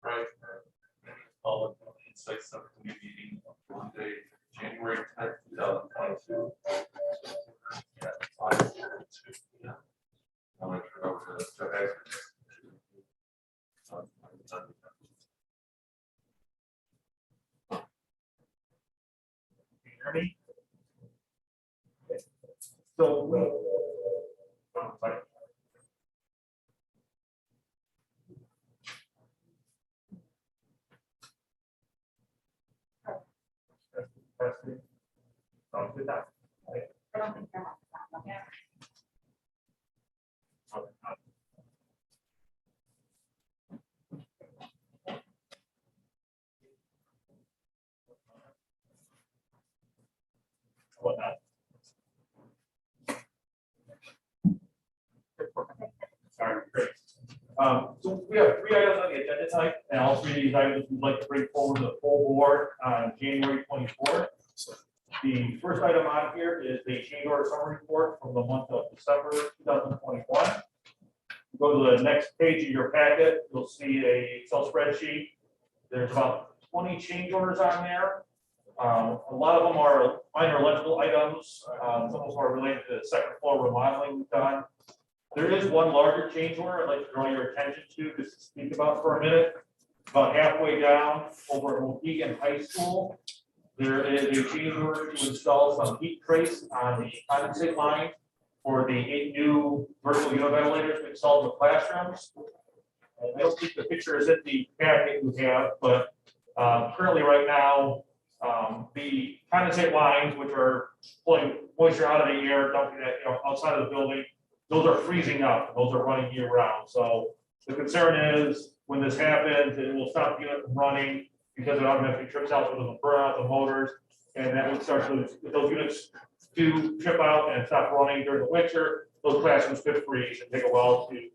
Right. All the Insight Subcommittee meeting on Monday, January 10th, 2022. Yeah, 5:02 p.m. I'm going to turn over to Ed. Can you hear me? So, sorry. Testing. Sounds good. That. I don't think they're on the back. Whatnot. Sorry, great. So we have 3 items on the agenda tonight, and all 3 of these items we'd like to bring forward to the full board on January 24th. The first item on here is the change order summary report from the month of December 2021. Go to the next page of your packet, you'll see a Excel spreadsheet. There's about 20 change orders on there. A lot of them are minor electrical items. Some of them are related to the second floor remodeling we've done. There is one larger change order I'd like to draw your attention to, just to speak about for a minute. About halfway down over at Mohegan High School, there is a change order to install some heat trace on the condensate line for the 8 new vertical univentilators we installed in the classrooms. I don't think the picture is in the packet we have, but currently right now, the condensate lines, which are pulling moisture out of the air, dumping that outside of the building, those are freezing up. Those are running year round. So the concern is when this happens, it will stop the unit from running because it automatically trips out, so it doesn't burn out the motors, and that would start to, if those units do trip out and stop running during the winter, those classrooms could freeze and take a while to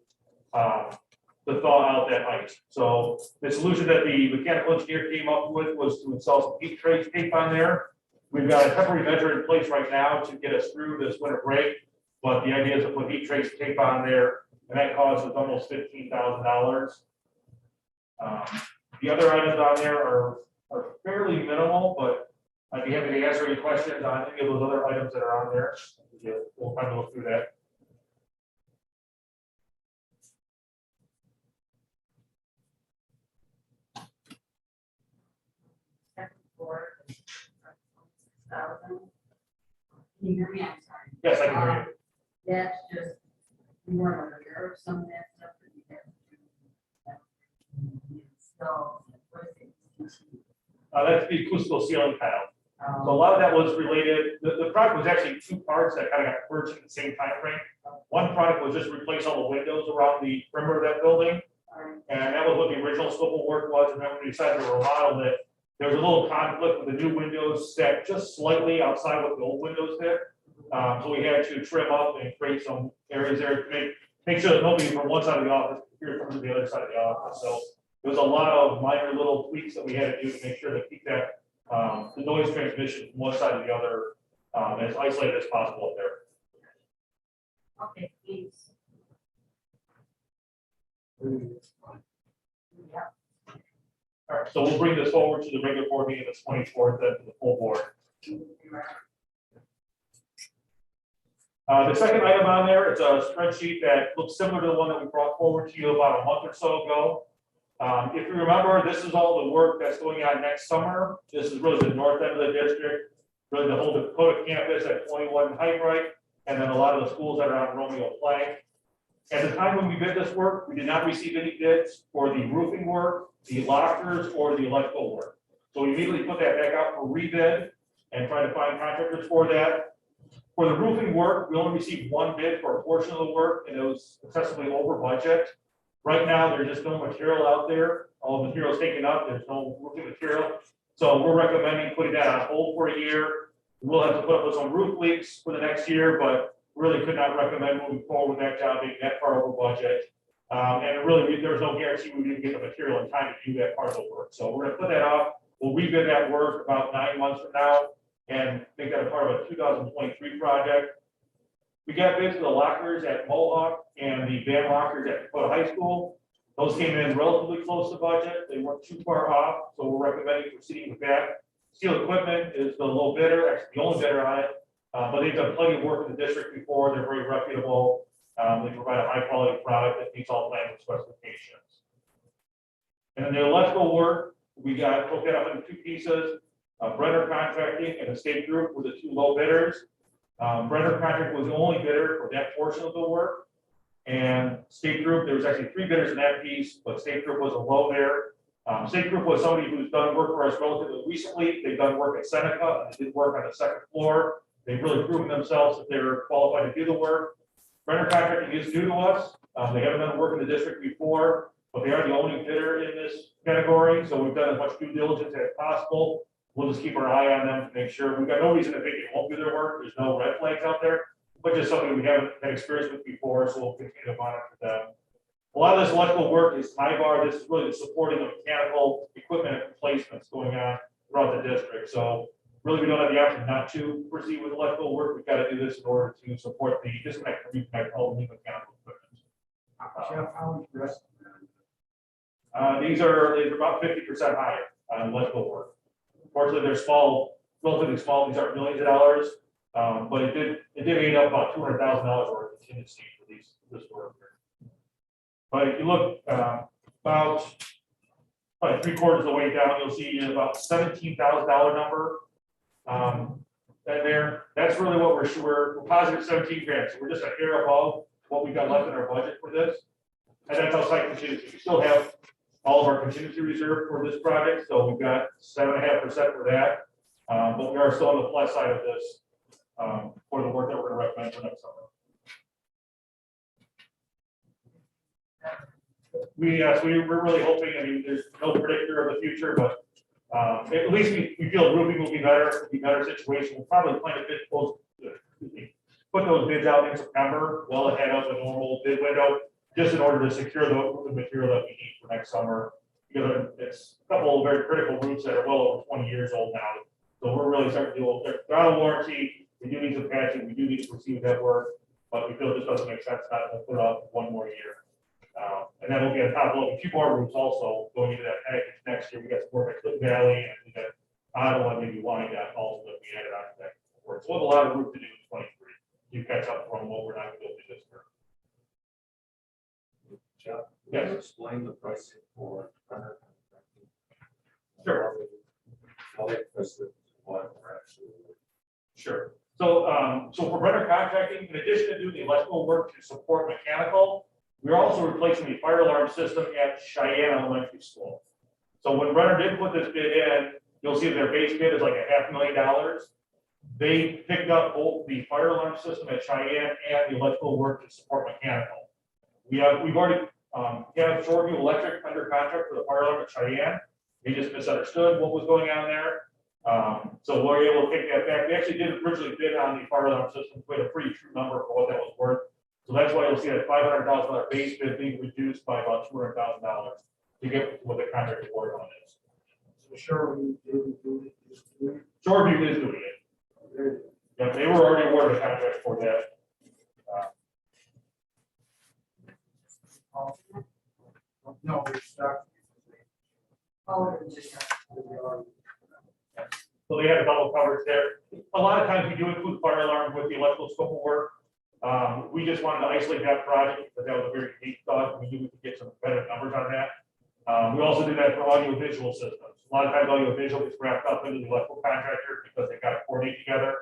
thaw out that ice. So the solution that the mechanical engineer came up with was to install some heat trace tape on there. We've got a temporary measure in place right now to get us through this winter break, but the idea is to put heat trace tape on there, and that cost us almost $15,000. The other items on there are fairly minimal, but I'd be happy to answer any questions on any of those other items that are on there. We'll kind of look through that. Second floor, 6,000. Can you hear me? I'm sorry. Yes, I can hear you. That's just, you weren't aware of some of that stuff that you have to do. So, what is it? That's the acoustical ceiling tile. So a lot of that was related, the project was actually 2 parts that kind of got purchased at the same time frame. One product was just replace all the windows around the perimeter of that building. And that was what the original scope of work was. And then when we decided to remodel it, there was a little conflict with the new windows set just slightly outside what the old windows did. So we had to trim up and create some areas there to make sure that nobody from one side of the office could hear from the other side of the office. So there was a lot of minor little tweaks that we had to do to make sure to keep that the noise transmission from one side to the other as isolated as possible up there. Okay, please. Yeah. All right, so we'll bring this forward to the regular board meeting the 24th, then to the full board. The second item on there, it's a spreadsheet that looks similar to the one that we brought forward to you about a month or so ago. If you remember, this is all the work that's going on next summer. This is really the north end of the district, really the whole Dakota campus at 21 Heightright, and then a lot of the schools that are on Romeo Plank. At the time when we bid this work, we did not receive any bids for the roofing work, the lockers, or the electrical work. So we immediately put that back out for rebid and try to find contractors for that. For the roofing work, we only received 1 bid for a portion of the work, and it was excessively over budget. Right now, there's just no material out there. All the material is taken up. There's no roofing material. So we're recommending putting that on hold for a year. We'll have to put up with some roof leaks for the next year, but really could not recommend moving forward with that job being that far over budget. And really, there's no guarantee we didn't get the material in time to do that part of the work. So we're going to put that off. We'll rebid that work about 9 months from now and make that a part of a 2023 project. We got bids for the lockers at Mohawk and the van lockers at Dakota High School. Those came in relatively close to budget. They weren't too far off, so we're recommending proceeding with that. Steel equipment is the low bidder, actually the only bidder on it, but they've done plenty of work in the district before. They're very reputable. They provide a high quality product that meets all plan specifications. And then the electrical work, we got broke that up into two pieces. Brenner Contracting and the State Group were the two low bidders. Brenner Contract was the only bidder for that portion of the work. And State Group, there was actually three bidders in that piece, but State Group was a low bidder. State Group was somebody who's done work for us relatively recently. They've done work at Seneca, and they did work on the second floor. They've really proven themselves that they're qualified to do the work. Brenner Contracting is new to us. They haven't done work in the district before, but they are the only bidder in this category. So we've done as much due diligence as possible. We'll just keep our eye on them to make sure. We've got no reason to think they won't do their work. There's no red flags out there, but just something we haven't had experience with before, so we'll continue to monitor them. A lot of this electrical work is high bar. This is really supporting the mechanical equipment replacements going on throughout the district. So really, we don't have the option not to proceed with electrical work. We've got to do this in order to support the disconnect and reconnect all the mechanical equipment. Jeff, how much rest? These are about 50% higher on electrical work. Unfortunately, they're small, relatively small. These aren't millions of dollars, but it did eat up about $200,000 worth of contingency for this work. But if you look about probably 3/4 of the way down, you'll see about $17,000 number. And there, that's really what we're positive 17 grand. So we're just a hair above what we've got left in our budget for this. And that's outside contingency. We still have all of our contingency reserve for this project, so we've got 7.5% for that. But we are still on the plus side of this for the work that we're going to recommend for next summer. We're really hoping. I mean, there's no predictor of the future, but at least we feel roofing will be better. It'll be a better situation. We'll probably plan a bit close. Put those bids out in September, well ahead of the normal bid window, just in order to secure the material that we need for next summer. Because it's a couple of very critical roofs that are well over 20 years old now. So we're really starting to deal with, they're out of warranty. We do need some patching. We do need to proceed with that work, but we feel it just doesn't make sense not to put up one more year. And then we'll get on top of a few more roofs also going into that package next year. We got some work at Cliff Valley and we got Ottawa and maybe Wyandotte also that we added on to that work. So we'll have a lot of roof to do in 23. You catch up from what we're not going to be able to do this year. Jeff, Yes. can you explain the pricing for Brenner? Sure. How they priced it, what we're actually. Sure. So, so for Brenner Contracting, in addition to doing the electrical work to support mechanical, we're also replacing the fire alarm system at Cheyenne Elementary School. So when Brenner did put this bid in, you'll see their base bid is like $500,000. They picked up both the fire alarm system at Cheyenne and the electrical work to support mechanical. We've already have Shoreview Electric under contract for the fire alarm at Cheyenne. They just misunderstood what was going on there. So we're able to take that back. We actually did originally bid on the fire alarm system, we had a pretty true number for what that was worth. So that's why you'll see that $500,000 base bid being reduced by about $200,000 to get what the contract award on is. So sure, we didn't do it. Shoreview is doing it. Yeah, they were already awarded a contract for that. No, we're stuck. Oh, it's just, So they have a double coverage there. A lot of times we do include fire alarm with the electrical scope of work. We just wanted to isolate that project because that was a very unique thought. We knew we could get some better numbers on that. We also do that for audio visual systems. A lot of times audio visual gets wrapped up into the electrical contractor because they got to coordinate together.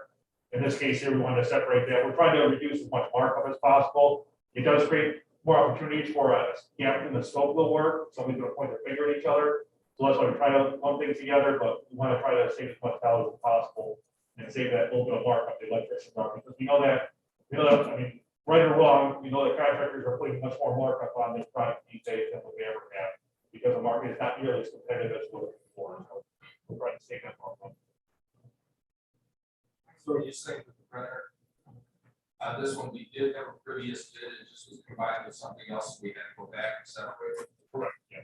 In this case here, we wanted to separate that. We're trying to reduce as much markup as possible. It does create more opportunities for us, in the scope of the work. Somebody's going to point their finger at each other. So that's why we try to lump things together, but we want to try to save as much dollars as possible and save that little bit of markup the electricians are, because we know that, I mean, right or wrong, we know that contractors are putting much more markup on their product these days than what we ever have, because the market is not nearly as competitive as what it was before. So we're trying to save that markup. So you're saying that the Brenner, this one we did have a previous bid, it just was combined with something else, we had to go back and separate it. Correct, yeah.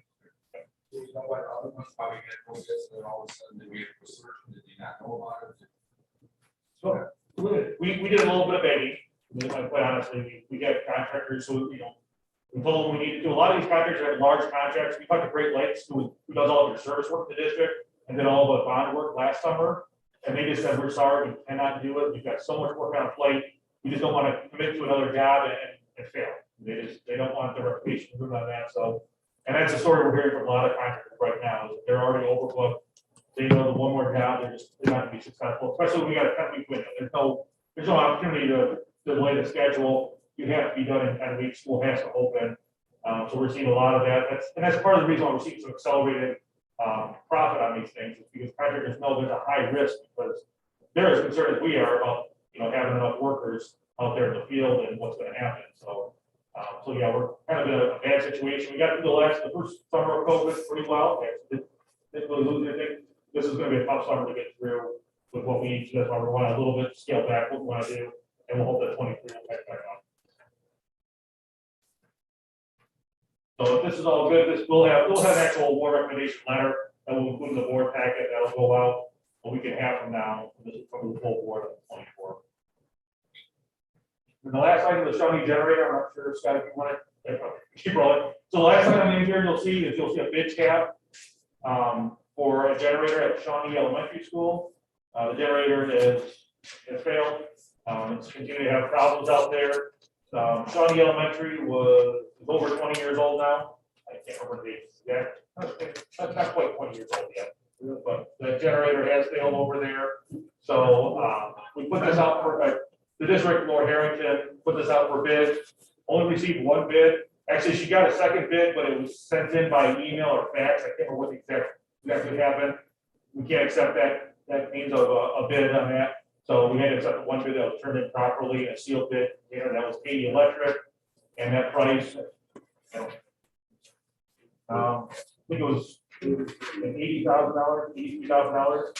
Do you know what other ones probably had focus, and then all of a sudden did we have to search, did you not know about it? So we did a little bit of begging. Quite honestly, we got contractors who, We told them we need to do, a lot of these contractors have large contracts. We talked to Great Lakes, who does all of their service work in the district, and did all the bond work last summer. And they just said, we're sorry, we cannot do it. We've got so much work on our plate. We just don't want to commit to another job and fail. They don't want their reputation ruined on that, so. And that's the story we're hearing from a lot of contractors right now, is they're already overbooked. They know the one more job, they're not gonna be successful, especially when we got a 10-week window. There's no opportunity to delay the schedule. You have to be done in 10 weeks, school has to open. So we're seeing a lot of that. That's part of the reason why we're seeing some accelerated profit on these things, is because contractors know there's a high risk, because they're as concerned as we are about, having enough workers out there in the field and what's gonna happen. So yeah, we're kind of in a bad situation. We got through the first summer of COVID pretty well. Didn't really lose anything. This is gonna be a tough summer to get through with what we need to. That's why we want a little bit scale back what we want to do, and we'll hope that 23 will catch back on. So if this is all good, we'll have an actual award recommendation letter that will include in the board packet that'll go out a week and a half from now. This is from the full board on the 24th. And the last item, the Shawnee generator, I'm not sure, Scott, if you want to keep rolling. So the last item in here you'll see a bid tab for a generator at Shawnee Elementary School. The generator has failed. It's continuing to have problems out there. Shawnee Elementary was over 20 years old now. I can't remember the exact, that's not quite 20 years old yet, but the generator has failed over there. So we put this out for the district, Lord Harrington, put this out for bid. Only received one bid. Actually, she got a second bid, but it was sent in by email or fax. I can't remember what exactly happened. We can't accept that means of a bid on that. So we had to accept one bid that was turned in properly, a sealed bid. That was Katie Electric, and that price, I think it was $80,000, $83,000.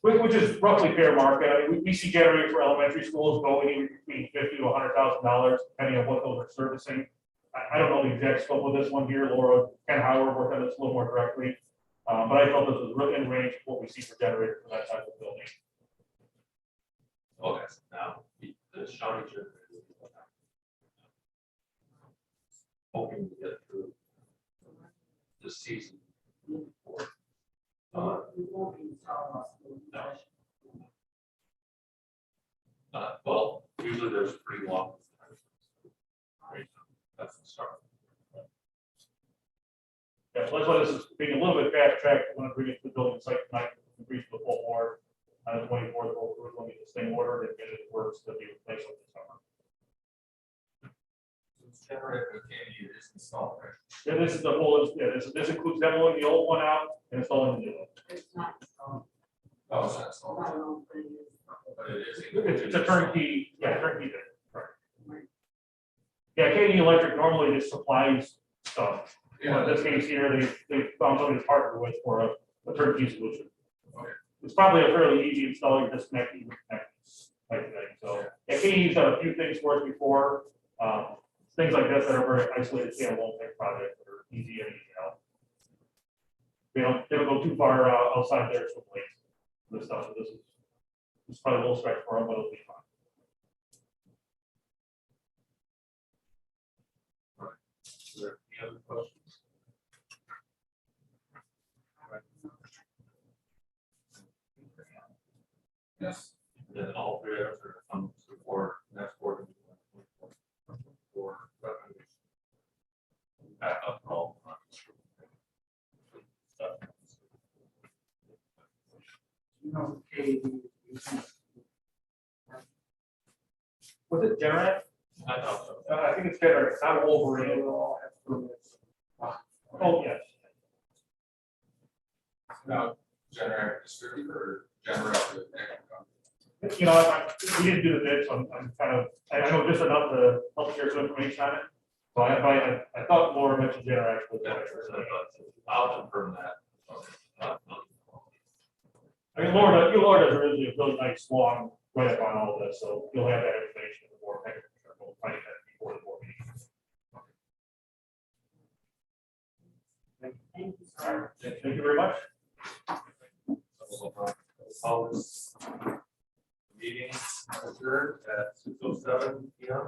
Which is roughly fair market. I mean, we see generators for elementary schools go anywhere between $50,000 to $100,000, depending on what those are servicing. I don't know the exact scope of this one here. Laura and Howard worked on this a little more directly, but I felt this was really in range of what we see for generators for that type of building. Okay, now, the Shawnee generator. Hoping to get through this season. Well, usually there's pretty long. That's the start. Yeah, so that's why this is being a little bit fast tracked. I want to bring it to the building site tonight, and brief the full board on the 24th. We'll get this thing ordered and get it works to be replaced this summer. Generator candy is installed, right? Yeah, this is the whole, this includes demoing the old one out and installing the new one. It's not installed. Oh, it's not installed, I don't know, but it is. but it is. It's a turnkey, turnkey thing, right? Yeah, Katie Electric normally just supplies stuff. Yeah, In this case here, they found somebody to partner with for a turnkey solution. Okay. It's probably a fairly easy install, you just connect this type thing. So, yeah, Katie's done a few things for us before. Things like this that are very isolated standalone type projects that are easy and easy out. They don't go too far outside their swim lanes. This stuff, so this is probably a little stretch for them, but it'll be fine. Is there any other questions? yes. Then all three items are come before next board. For recommendation. Back up all. Katie, Was it Generac? I know, so. I think it's Generac, it's not Wolverine. Oh, yes. Now, generator distributor, generator. We didn't do the bid, so I'm kind of, I know just enough to help share some information on it. So I thought Laura mentioned Generac. I'll confirm that. I mean, Laura does really a really nice long write-up on all of this, so you'll have that information in the board. We'll find that before the board meeting. Thank you, sir. Thank you very much. Call this meeting adjourned at 6:07 p.m.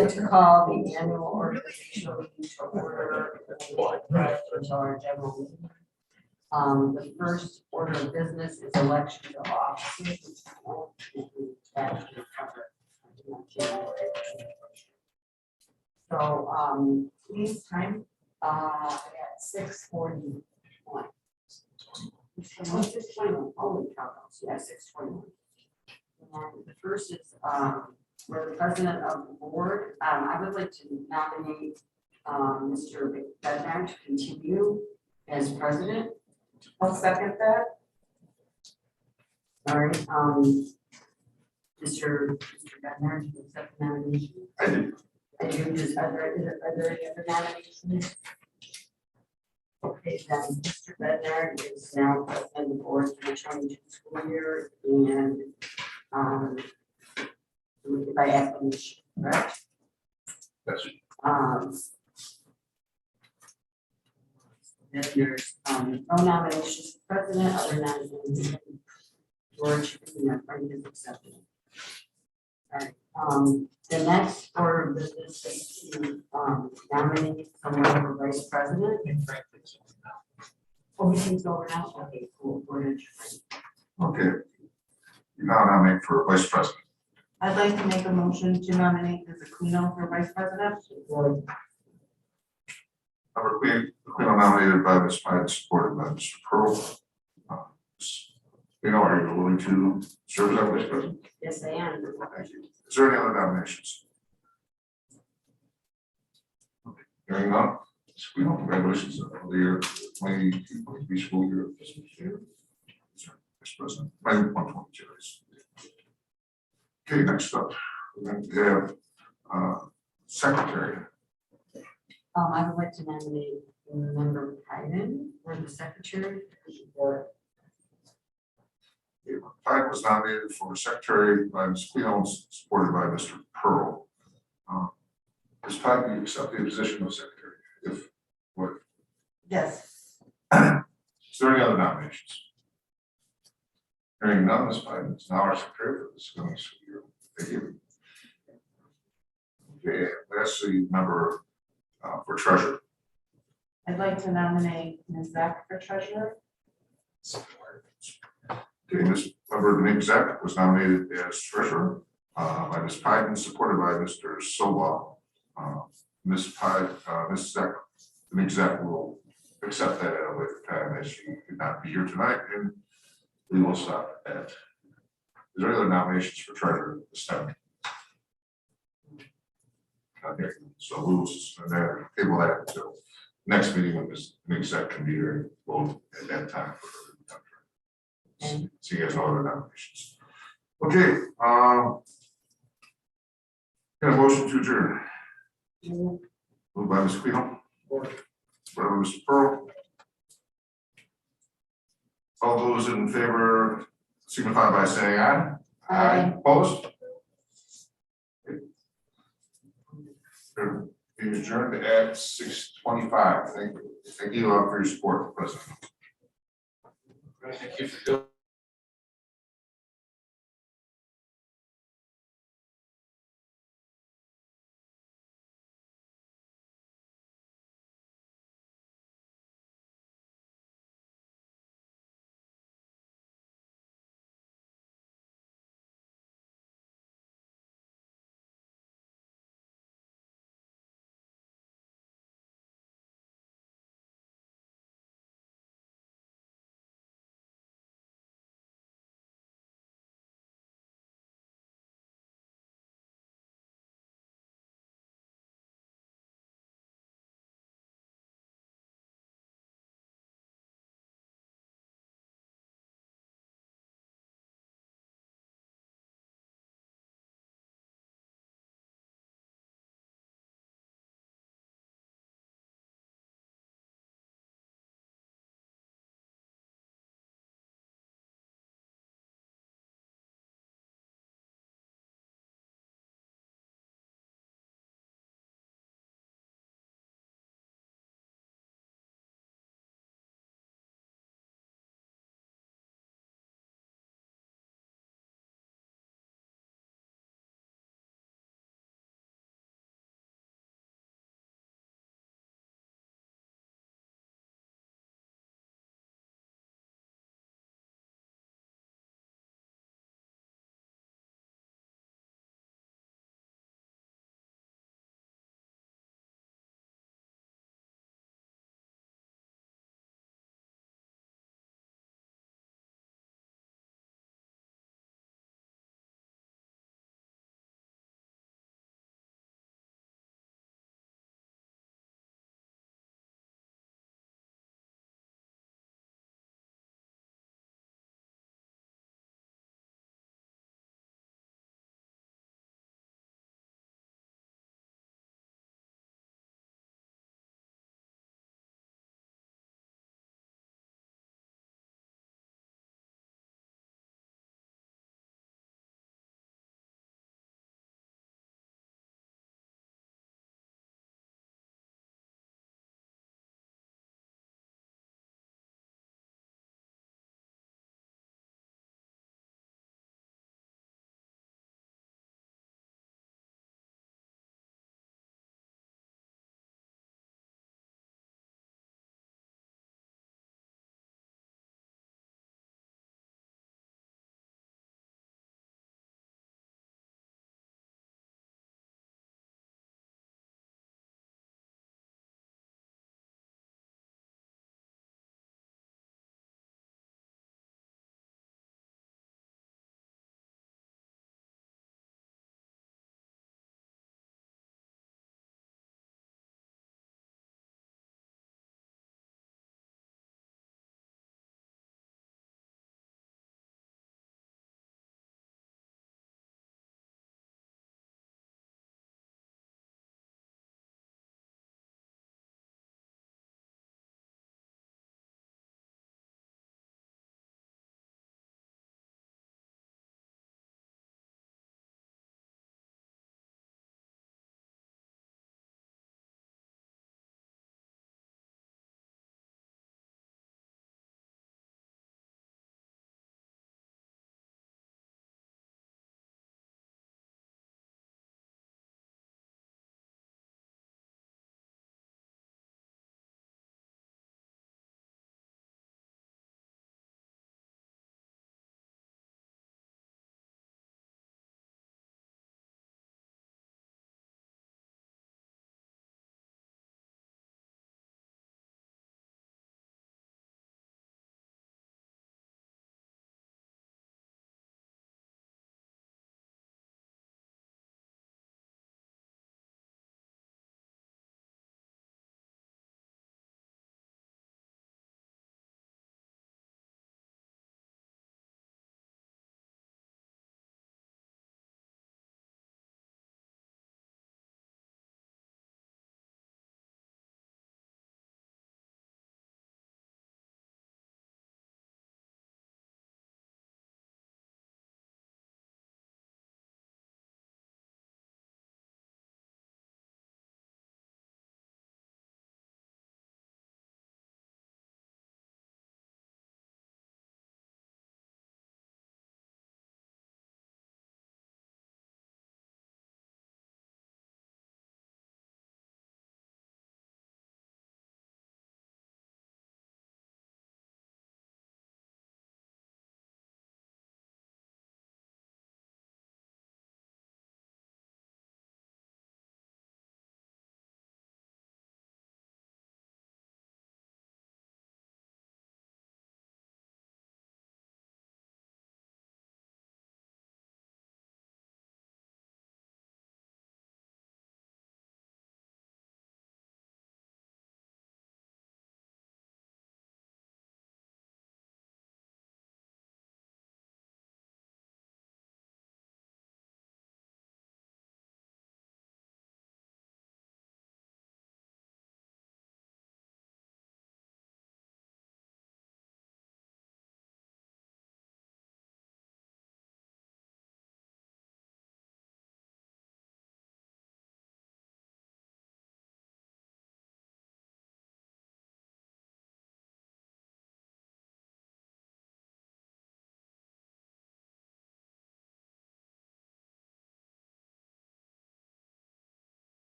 like to call the annual organizational meeting to order until our general meeting. The first order of business is election of officers. So, please time, at 6:41. 6:21, holy cow, yeah, 6:21. And the first is, where the president of the board, I would like to nominate, Mr. Bednar to continue as president. I'll second that. All right, Mr. Bednar, do you accept the nomination? I do. I do, are there any other nominations? Okay, then Mr. Bednar is now president of the board for the 22 school year and, by acclamation, correct? That's Then there's, no nominations for president, other nominations. George, friend is accepted. All right, the next order of business is to, nominate someone for vice president. Oh, we can go now, okay, cool, go ahead. Okay. You now nominate for vice president. I'd like to make a motion to nominate Ms. Aquino for vice president. Number Aquino nominated by Ms. Hyde, supported by Mr. Pearl. Are you willing to serve as vice president? Yes, I am. Thank you. Is there any other nominations? Okay. Hearing none. Ms. Aquino, congratulations on the year 2023 school year. Vice president, 122. Okay, next up, we're going to have secretary. I would like to nominate member Hyden for the secretary. Hyde was nominated for secretary by Ms. Cleo, supported by Mr. Pearl. Ms. Hyde, do you accept the position of secretary? If what? Yes. Is there any other nominations? Hearing none, Ms. Hyde is now our secretary for this coming school year. Thank you. Okay, lastly, member for treasurer. I'd like to nominate Ms. Zach for treasurer. Okay, this member Denise Zach was nominated as treasurer by Ms. Pyden, supported by Mr. Soba. Ms. Pyden, Ms. Zach, Denise Zach will accept that at a later time as she could not be here tonight, and we will stop at that. Is there any other nominations for treasurer at this time? Okay, so we will table that until next meeting when Ms. Zach can be here and vote at that time for her contract. So you guys know other nominations. Okay, got a motion to adjourn. Moved by Ms. Cleo. By Mr. Pearl. All those in favor signify by saying aye. Aye. Opposed? Being adjourned at 6:25. Thank you all for your support, President. Thank you for doing.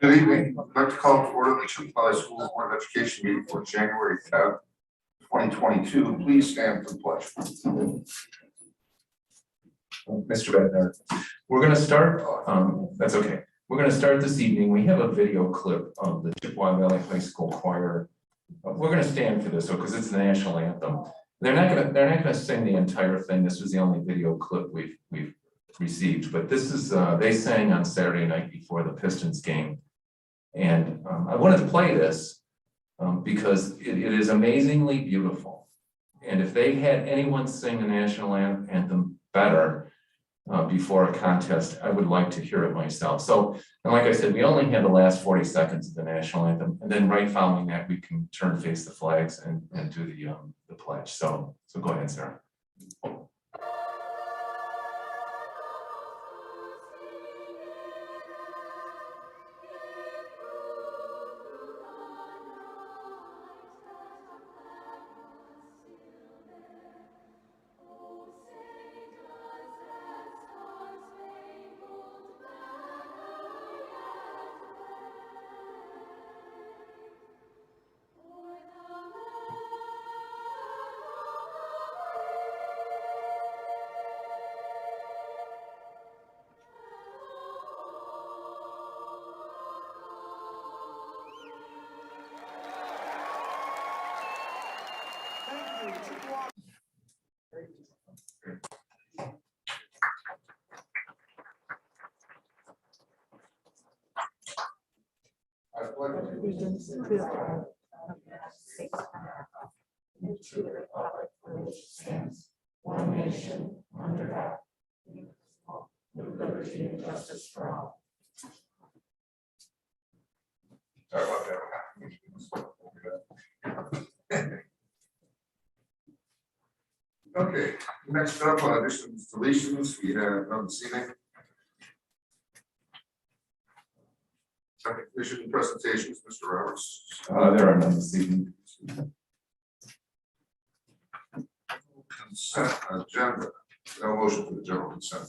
Good evening. I'd like to call to order the Chippewa Schools Board of Education meeting for January 10th, 2022. Please stand for the pledge. Mr. Bednar, we're going to start, that's okay. We're going to start this evening. We have a video clip of the Chippewa Valley High School Choir. We're going to stand for this because it's the national anthem. They're not going to sing the entire thing. This was the only video clip we've received, but this is, they sang on Saturday night before the Pistons game. And I wanted to play this because it is amazingly beautiful. And if they had anyone sing the national anthem better before a contest, I would like to hear it myself. So, and like I said, we only had the last 40 seconds of the national anthem, and then right following that, we can turn face the flags and do the pledge. So go ahead, Sarah. One nation under God, with liberty and justice for all. Sorry about that. Okay, next up on additions, deletions, we have none this evening. Second commission presentations, Mr. Roberts. There are none this evening. Consent agenda, no motion for the general consent.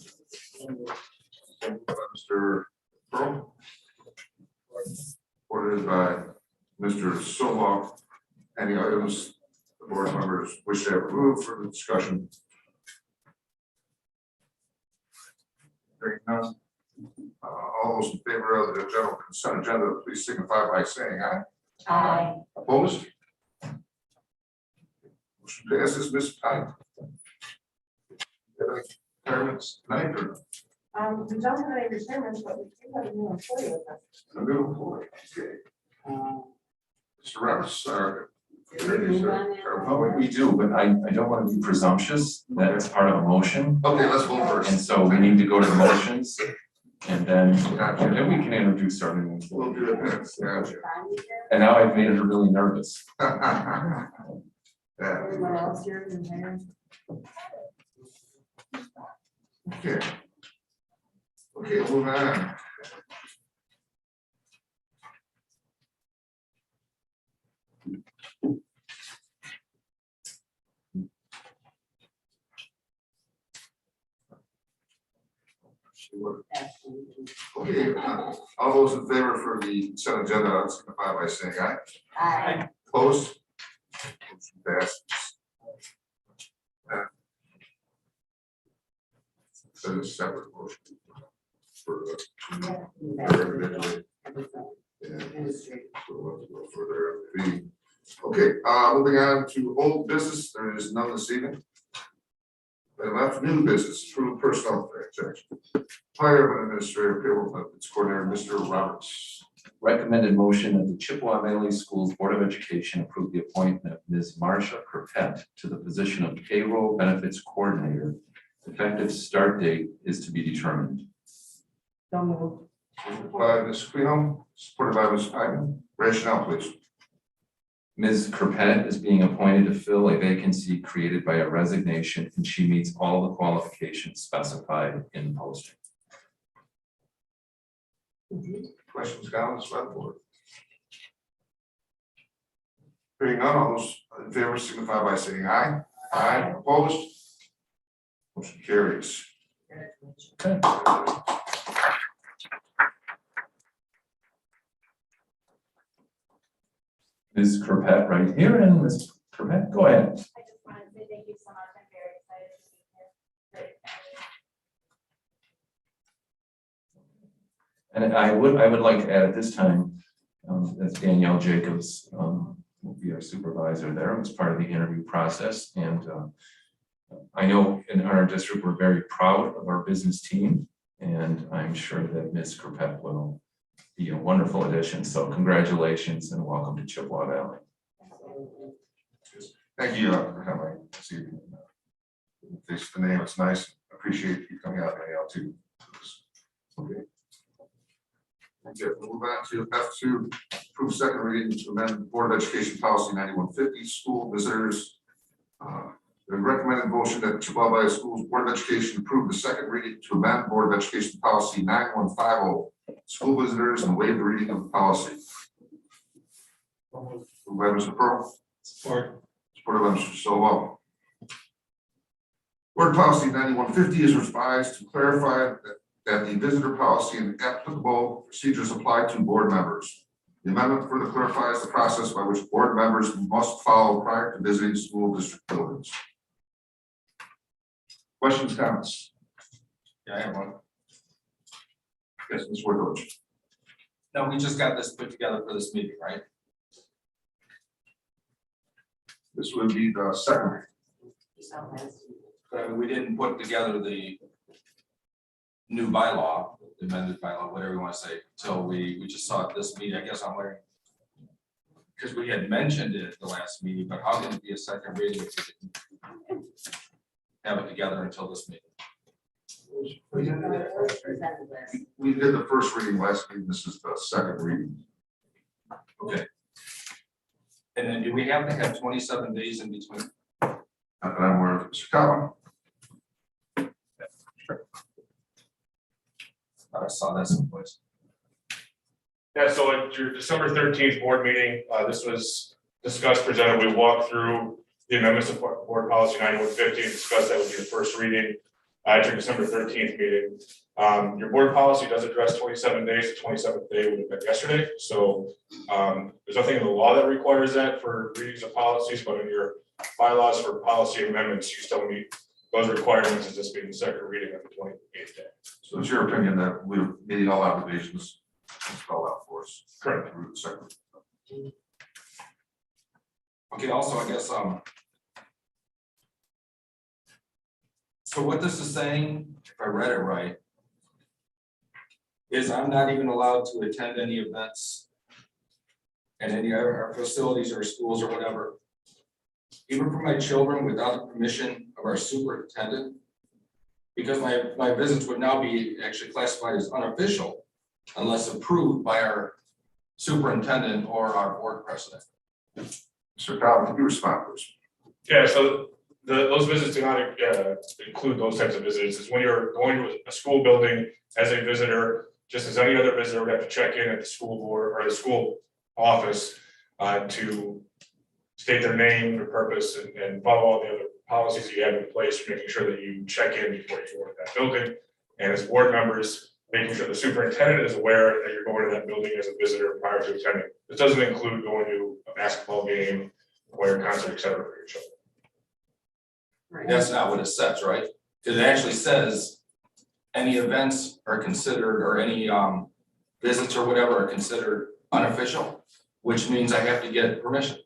Mr. Pearl. Supported by Mr. Soloff. Any items the board members wish to have removed for the discussion? Hearing none. All those in favor of the general consent agenda, please signify by saying aye. Aye. Opposed? Motion passes. Ms. Pike. Retirements tonight or We don't have any retirements, but we do have a new employee with us. the middle board? Okay. Mr. Roberts, Oh, we do, but I don't want to be presumptuous. That is part of a motion. okay, let's go first. And so we need to go to the motions. And then we can introduce our new We'll employee. do it next. Gotcha. And now I've made her really nervous. Yeah. Everyone else here is here. Okay. Okay, moving on. Okay, all those in favor for the consent agenda, signify by saying aye. Aye. Opposed? Motion passes. So this separate motion for the individually. And so we'll go further. Okay, moving on to old business, there is none this evening. Item F, new business, approve personnel transaction. Hire of an administrative payroll benefits coordinator, Mr. Roberts. Recommended motion that the Chippewa Valley Schools Board of Education approve the appointment of Ms. Marcia Crepet to the position of payroll benefits coordinator. Effective start date is to be determined. Don't move. Moved by Ms. Quino, supported by Ms. Pyden. Rationale, please. Ms. Crepet is being appointed to fill a vacancy created by a resignation, and she meets all the qualifications specified in the posting. Questions, comments by the board? Hearing none, all those in favor signify by saying aye. Aye. Opposed? Motion carries. Okay. Ms. Crepet right here, and Ms. Crepet, go ahead. I just wanted to say thank you so much. I'm very excited to be here. Very excited. And I would like to add at this time, that Danielle Jacobs will be our supervisor there, as part of the interview process. And I know in our district, we're very proud of our business team, and I'm sure that Ms. Crepet will be a wonderful addition. So congratulations and welcome to Chippewa Valley. Thank you for coming this evening. Face the name, it's nice. Appreciate you coming out too. Okay. Okay, we'll move on to F2, approve second reading to amend Board of Education Policy 9150, school visitors. The recommended motion that Chippewa Valley Schools Board of Education approve the second reading to amend Board of Education Policy 9150, school visitors, and waive the reading of the policy. Moved by Mr. Pearl. Support. Supported by Mr. Silva. Board Policy 9150 is revised to clarify that the visitor policy and applicable procedures apply to board members. The amendment further clarifies the process by which board members must follow prior to visiting school district buildings. Questions, comments? Yeah, I have one. Yes, Ms. Woodward. No, we just got this put together for this meeting, right? This would be the second. But I mean, we didn't put together the new bylaw, the amended bylaw, whatever you want to say, until we just saw it this meeting. I guess I'm wondering, because we had mentioned it at the last meeting, but how can it be a second reading if we didn't have it together until this meeting? We did the first reading last meeting. This is the second reading. Okay. And then do we have to have 27 days in between? Not that I'm aware of. Mr. Collins. I saw that someplace. Yeah, so at your December 13th board meeting, this was discussed, presented, we walked through the amendments of board policy 9150 and discussed that would be the first reading at your December 13th meeting. Your board policy does address 27 days, the 27th day would have been yesterday. So there's nothing in the law that requires that for readings of policies, but in your bylaws for policy amendments, you still meet those requirements as this being the second reading of the 28th day. So it's your opinion that we're meeting all obligations spelled out for us? Correct. Through the second. Okay, also, I guess, so what this is saying, if I read it right, is I'm not even allowed to attend any events at any of our facilities or schools or whatever, even for my children without the permission of our superintendent, because my visits would now be actually classified as unofficial unless approved by our superintendent or our board president. Mr. Collins, can you respond, please? Yeah, so those visits do not include those types of visits. It's when you're going to a school building as a visitor, just as any other visitor would have to check in at the school board or the school office to state their name, their purpose, and follow all the other policies that you have in place, making sure that you check in before you go into that building. And as board members, making sure the superintendent is aware that you're going to that building as a visitor prior to attending. This doesn't include going to a basketball game, choir concert, et cetera, for your children. That's not what it says, right? Because it actually says any events are considered, or any visits or whatever are considered unofficial, which means I have to get permission.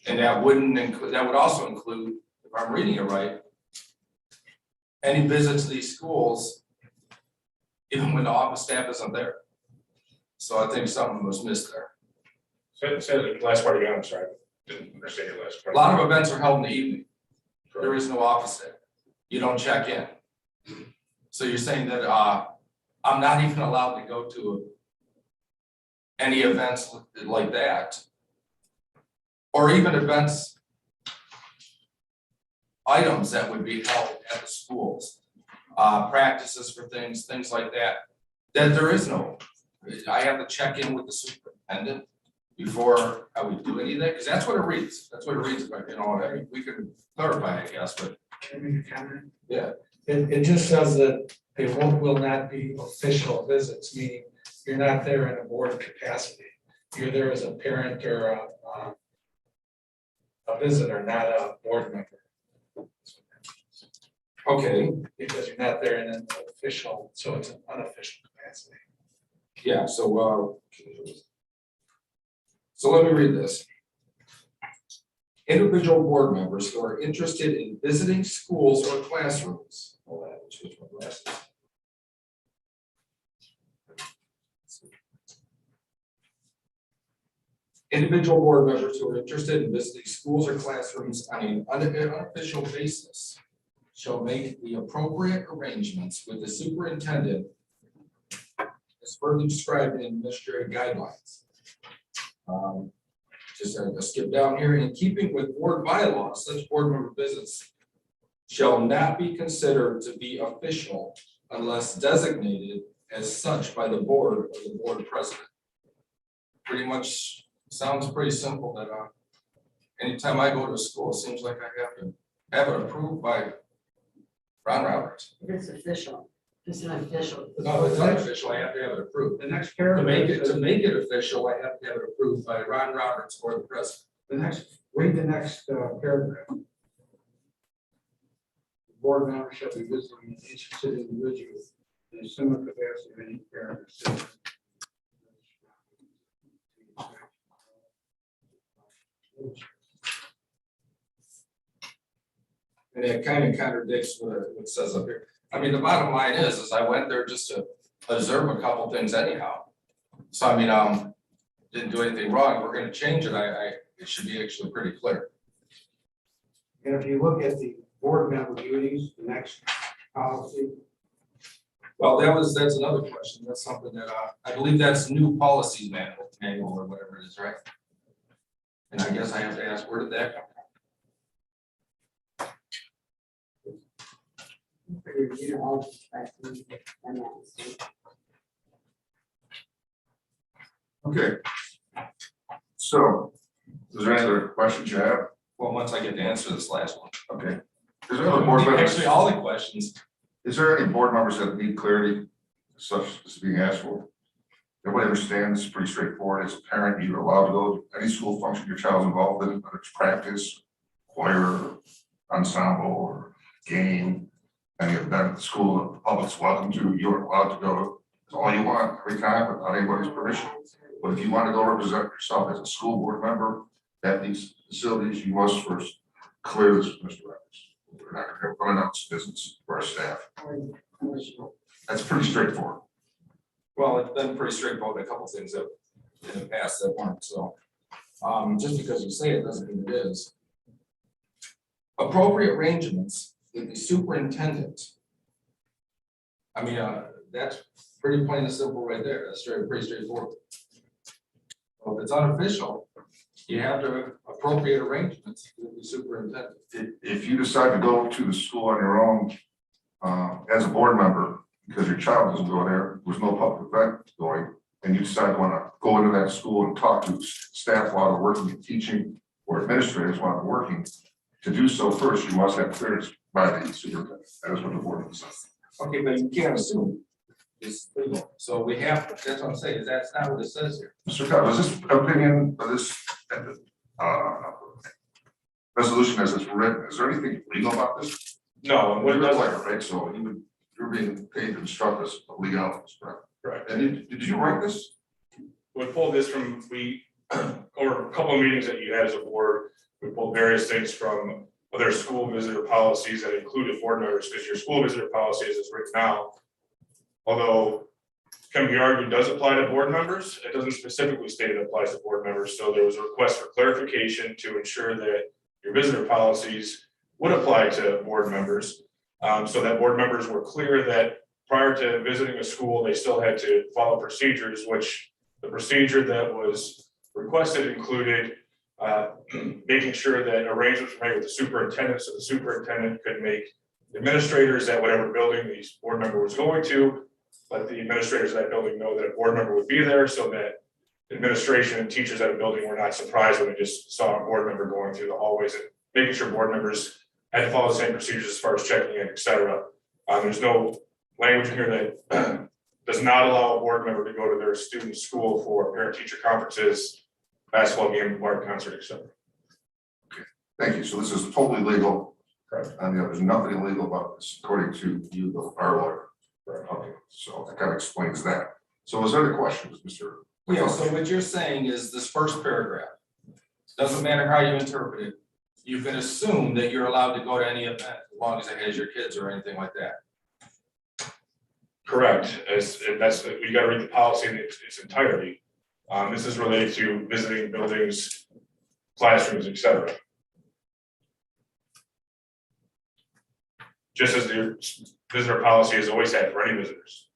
And that wouldn't include, that would also include, if I'm reading it right, any visits to these schools, even when the office staff isn't there. So I think something was missed there. Say the last part again, I'm sorry, didn't understand your last A part. lot of events are held in the evening. There is no office there. You don't check in. So you're saying that I'm not even allowed to go to any events like that, or even events, items that would be held at the schools, practices for things like that, that there is no, I have to check in with the superintendent before I would do any of that, because that's what it reads. That's what it reads, but you know, I mean, we could clarify, I guess, but. Can I make a comment? Yeah. It just says that they will not be official visits, meaning you're not there in a board capacity. You're there as a parent or a visitor, not a board member. Okay, Because you're not there in an official, so it's an unofficial capacity. yeah, so let me read this. Individual board members who are interested in visiting schools or classrooms. Hold on, let me switch my glasses. Individual board members who are interested in visiting schools or classrooms on an unofficial basis shall make the appropriate arrangements with the superintendent as further described in administrative guidelines. Just a skip down here. In keeping with board bylaws, such board member visits shall not be considered to be official unless designated as such by the board or the board president. Pretty much sounds pretty simple that anytime I go to school, it seems like I have to have it approved by Ron Roberts. It's official, it's an official. No, it's unofficial, I have to have it approved. The next To paragraph. make it says- official, I have to have it approved by Ron Roberts or the president. Read the next paragraph. The board member shall be visiting an interested individual in a similar capacity of any parent or citizen. And it kind of contradicts what it says up here. I mean, the bottom line is I went there just to observe a couple things anyhow. So I mean, didn't do anything wrong. We're gonna change it. It should be actually pretty clear. And if you look at the board member duties, the next policy, Well, that's another question. That's something that, I believe that's new policies manual or whatever it is, right? And I guess I have to ask, where did that come from? You know, all the questions and answers. Okay. So, is there any other questions you have? Well, once I get to answer this last one. Okay. Is there other board members? Actually, all the questions. Is there any board members that need clarity, such as being asked for? Everybody understands, it's pretty straightforward. As a parent, you're allowed to go to any school function your child's involved in, whether it's practice, choir, ensemble, or game, any event at the school, the public's welcome to, you're allowed to go. It's all you want, every time, without anybody's permission. But if you want to go represent yourself as a school board member at these facilities, you must first clear this, Mr. Roberts. We're not going to unannounce business for our staff. That's pretty straightforward. Well, it's been pretty straightforward, a couple things that in the past that weren't, so. Just because you say it doesn't mean it is. Appropriate arrangements with the superintendent. I mean, that's pretty plain and simple right there, that's pretty straightforward. Well, if it's unofficial, you have to appropriate arrangements with the superintendent. If you decide to go to the school on your own, as a board member, because your child doesn't go there's no public event going, and you decide to want to go into that school and talk to staff while they're working and teaching, or administrators while they're working, to do so first, you must have clearance by the superintendent. That is what the board says. Okay, but you can't assume. It's legal, so we have, that's what I'm saying, that's not what it says here. Mr. Cobb, is this opinion of this resolution as it's written, is there anything legal about this? No, and what it You're a does, lawyer, right? So you're being paid to instruct us of legalities, correct? Correct. And did you write this? we pulled this from, over a couple of meetings that you had as a board, we pulled various things from other school visitor policies that included board members, because your school visitor policy as it's written now, although can be argued does apply to board members, it doesn't specifically state it applies to board members. So there was a request for clarification to ensure that your visitor policies would apply to board members. So that board members were clear that prior to visiting a school, they still had to follow procedures, which the procedure that was requested included making sure that arrangements were made with the superintendent, so the superintendent could make administrators at whatever building the board member was going to, let the administrators of that building know that a board member would be there, so that administration and teachers at a building were not surprised when they just saw a board member going through the hallways, and making sure board members had to follow the same procedures as far as checking in, et cetera. There's no language in here that does not allow a board member to go to their student's school for parent-teacher conferences, basketball game, bar concert, et cetera. Thank you. So this is totally legal. Correct. And there's nothing illegal about this, according to you, our lawyer. Correct. Okay, so that kind of explains that. So is there any questions, Mr.? Yeah, so what you're saying is this first paragraph, doesn't matter how you interpret it, you can assume that you're allowed to go to any event as long as it has your kids or anything like that. Correct, and that's, we gotta read the policy in its entirety. This is related to visiting buildings, classrooms, et cetera. Just as the visitor policy has always had for any visitors.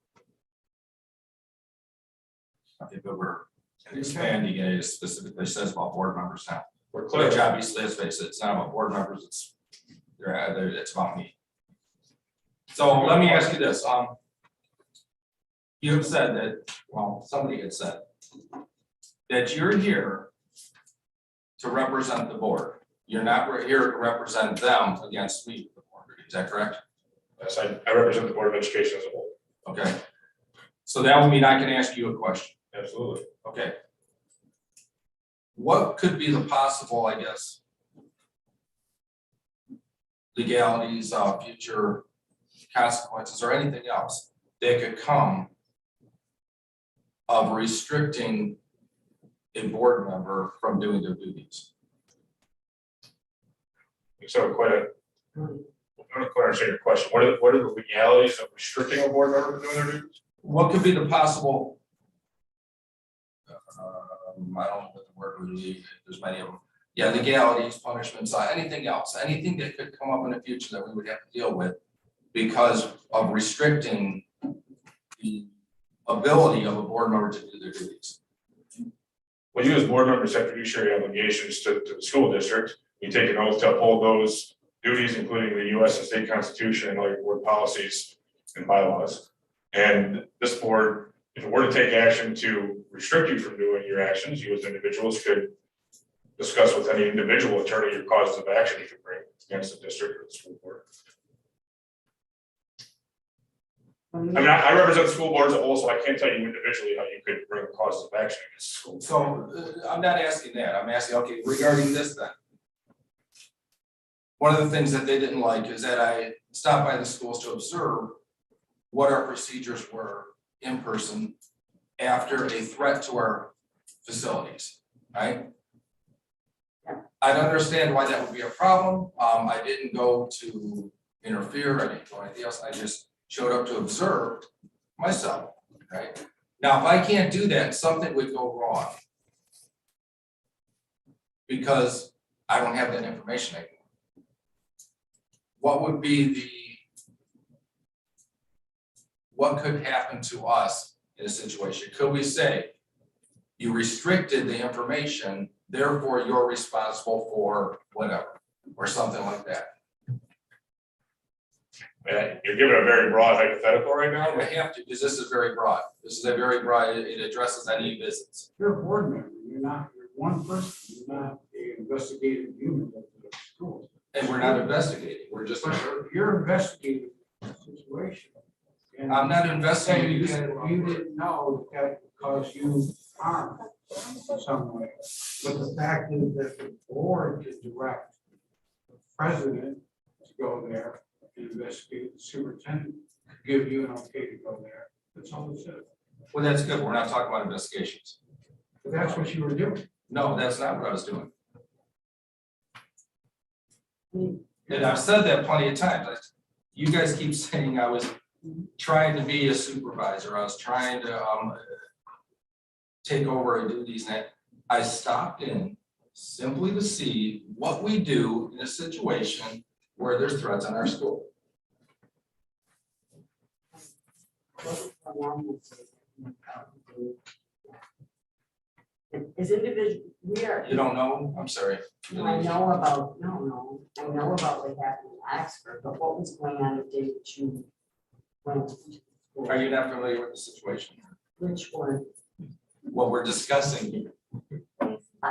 If it were expanding, it specifically says about board members now. We're clear. Which obviously, let's face it, it's not about board members, it's about me. So let me ask you this, you have said that, well, somebody had said that you're here to represent the board. You're not here to represent them against me, the board. Is that correct? Yes, I represent the Board of Education as a whole. Okay. So that would mean I can ask you a question. Absolutely. Okay. What could be the possible, I guess, legalities, future consequences or anything else that could come of restricting a board member from doing their duties? So I don't quite understand your question. What are the legalities of restricting a board member from doing their duties? What could be the possible, I don't know what the word would be, there's many of them. Yeah, legalities, punishments, anything else, anything that could come up in the future that we would have to deal with because of restricting the ability of a board member to do their duties. Well, you as board members have fiduciary obligations to the school district. You take an oath to uphold those duties, including the US and state constitution and all your board policies and bylaws. And this board, if it were to take action to restrict you from doing your actions, you as individuals could discuss with any individual attorney your causes of action you could bring against the district or the school board. I mean, I represent school boards as a whole, so I can't tell you individually how you could bring causes of action against the school. So I'm not asking that, I'm asking, okay, regarding this then. One of the things that they didn't like is that I stopped by the schools to observe what our procedures were in person after a threat to our facilities, right? I'd understand why that would be a problem. I didn't go to interfere, I didn't do anything else, I just showed up to observe myself, right? Now, if I can't do that, something would go wrong. Because I don't have that information anymore. What would be what could happen to us in a situation? Could we say, you restricted the information, therefore you're responsible for whatever, or something like that? You're giving a very broad hypothetical right now. We have to, because this is very broad. This is a very broad, it addresses any visits. You're a board member, you're one person, you're not an investigative unit of the school. And we're not investigating, we're just, But you're investigating the situation. And I'm not saying investigating. that you didn't know that caused you harm in some way. But the fact is that the board can direct the president to go there and investigate, the superintendent could give you an okay to go there. That's all it says. Well, that's good, we're not talking about investigations. But that's what you were doing. No, that's not what I was doing. And I've said that plenty of times. You guys keep saying I was trying to be a supervisor, I was trying to take over duties, and that I stopped in simply to see what we do in a situation where there's threats on our school. As individual, we are. You don't know? I'm sorry. I know about, I know about what happened in Oxford, but what was going on the day that you went to school? Are you not familiar with the situation? Which one? What we're discussing here.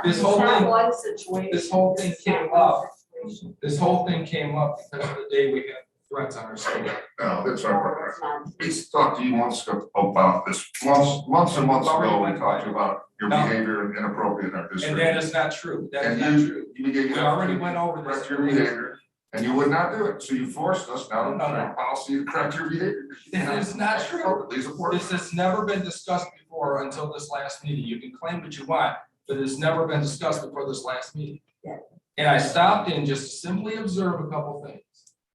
It's whole not thing- one situation. this whole thing It's not came one up. situation. This whole thing came up because of the day we had threats on our school. No, that's No, not it's right. not. He's talked to you months about this, months and months ago, we talked to you about your No. behavior and inappropriate in our And district. that is not true. That is And not true. you gave We already went over this. correct your behavior, and you would not do it, so you forced us now to No, no. have a policy to correct your behavior. It is not true. Appropriately supported. This has never been discussed before until this last meeting. You can claim what you want, but it's never been discussed before this last meeting. Yeah. And I stopped in just to simply observe a couple things.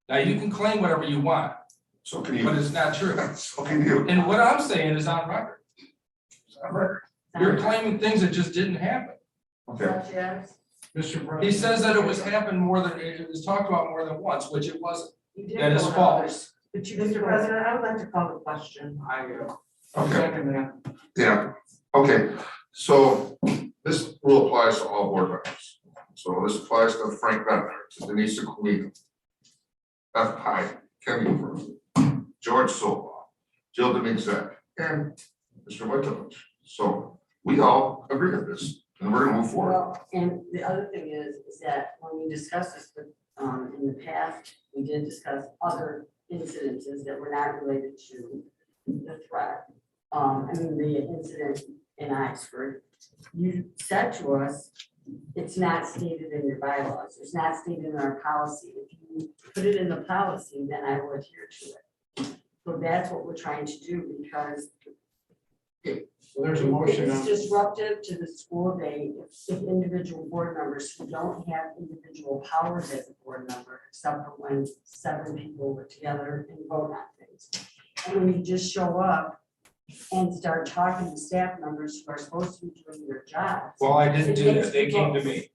Now, you can claim whatever you want, So can but you, it's not true. so can you. And what I'm saying is on record. All right. You're claiming things that just didn't happen. Okay, Such as, Mr. President. He says that it was happened more than, it was talked about more than once, which it wasn't. you did That is go on false. But you Mr. didn't. President, I would like to call the question. okay, Second that. yeah, okay, so this rule applies to all board members. So this applies to Frank Bednar, to Denise Aquino, Beth Pike, Kenny Burke, George Silva, Jill Demixak, and Mr. Whittovich. So we all agree with this, and we're gonna move forward. Well, and the other thing is that when we discussed this, in the past, we did discuss other incidences that were not related to the threat. The incident in Oxford, you said to us, it's not stated in your bylaws, it's not stated in our policy. If you put it in the policy, then I will adhere to it. So that's what we're trying to do, because So there's a motion it's on, disruptive to the school day if individual board members who don't have individual powers as a board member, except for when 7 people were together and vote on things. And when you just show up and start talking to staff members who are supposed to be doing their jobs. Well, I didn't do that. They came to me.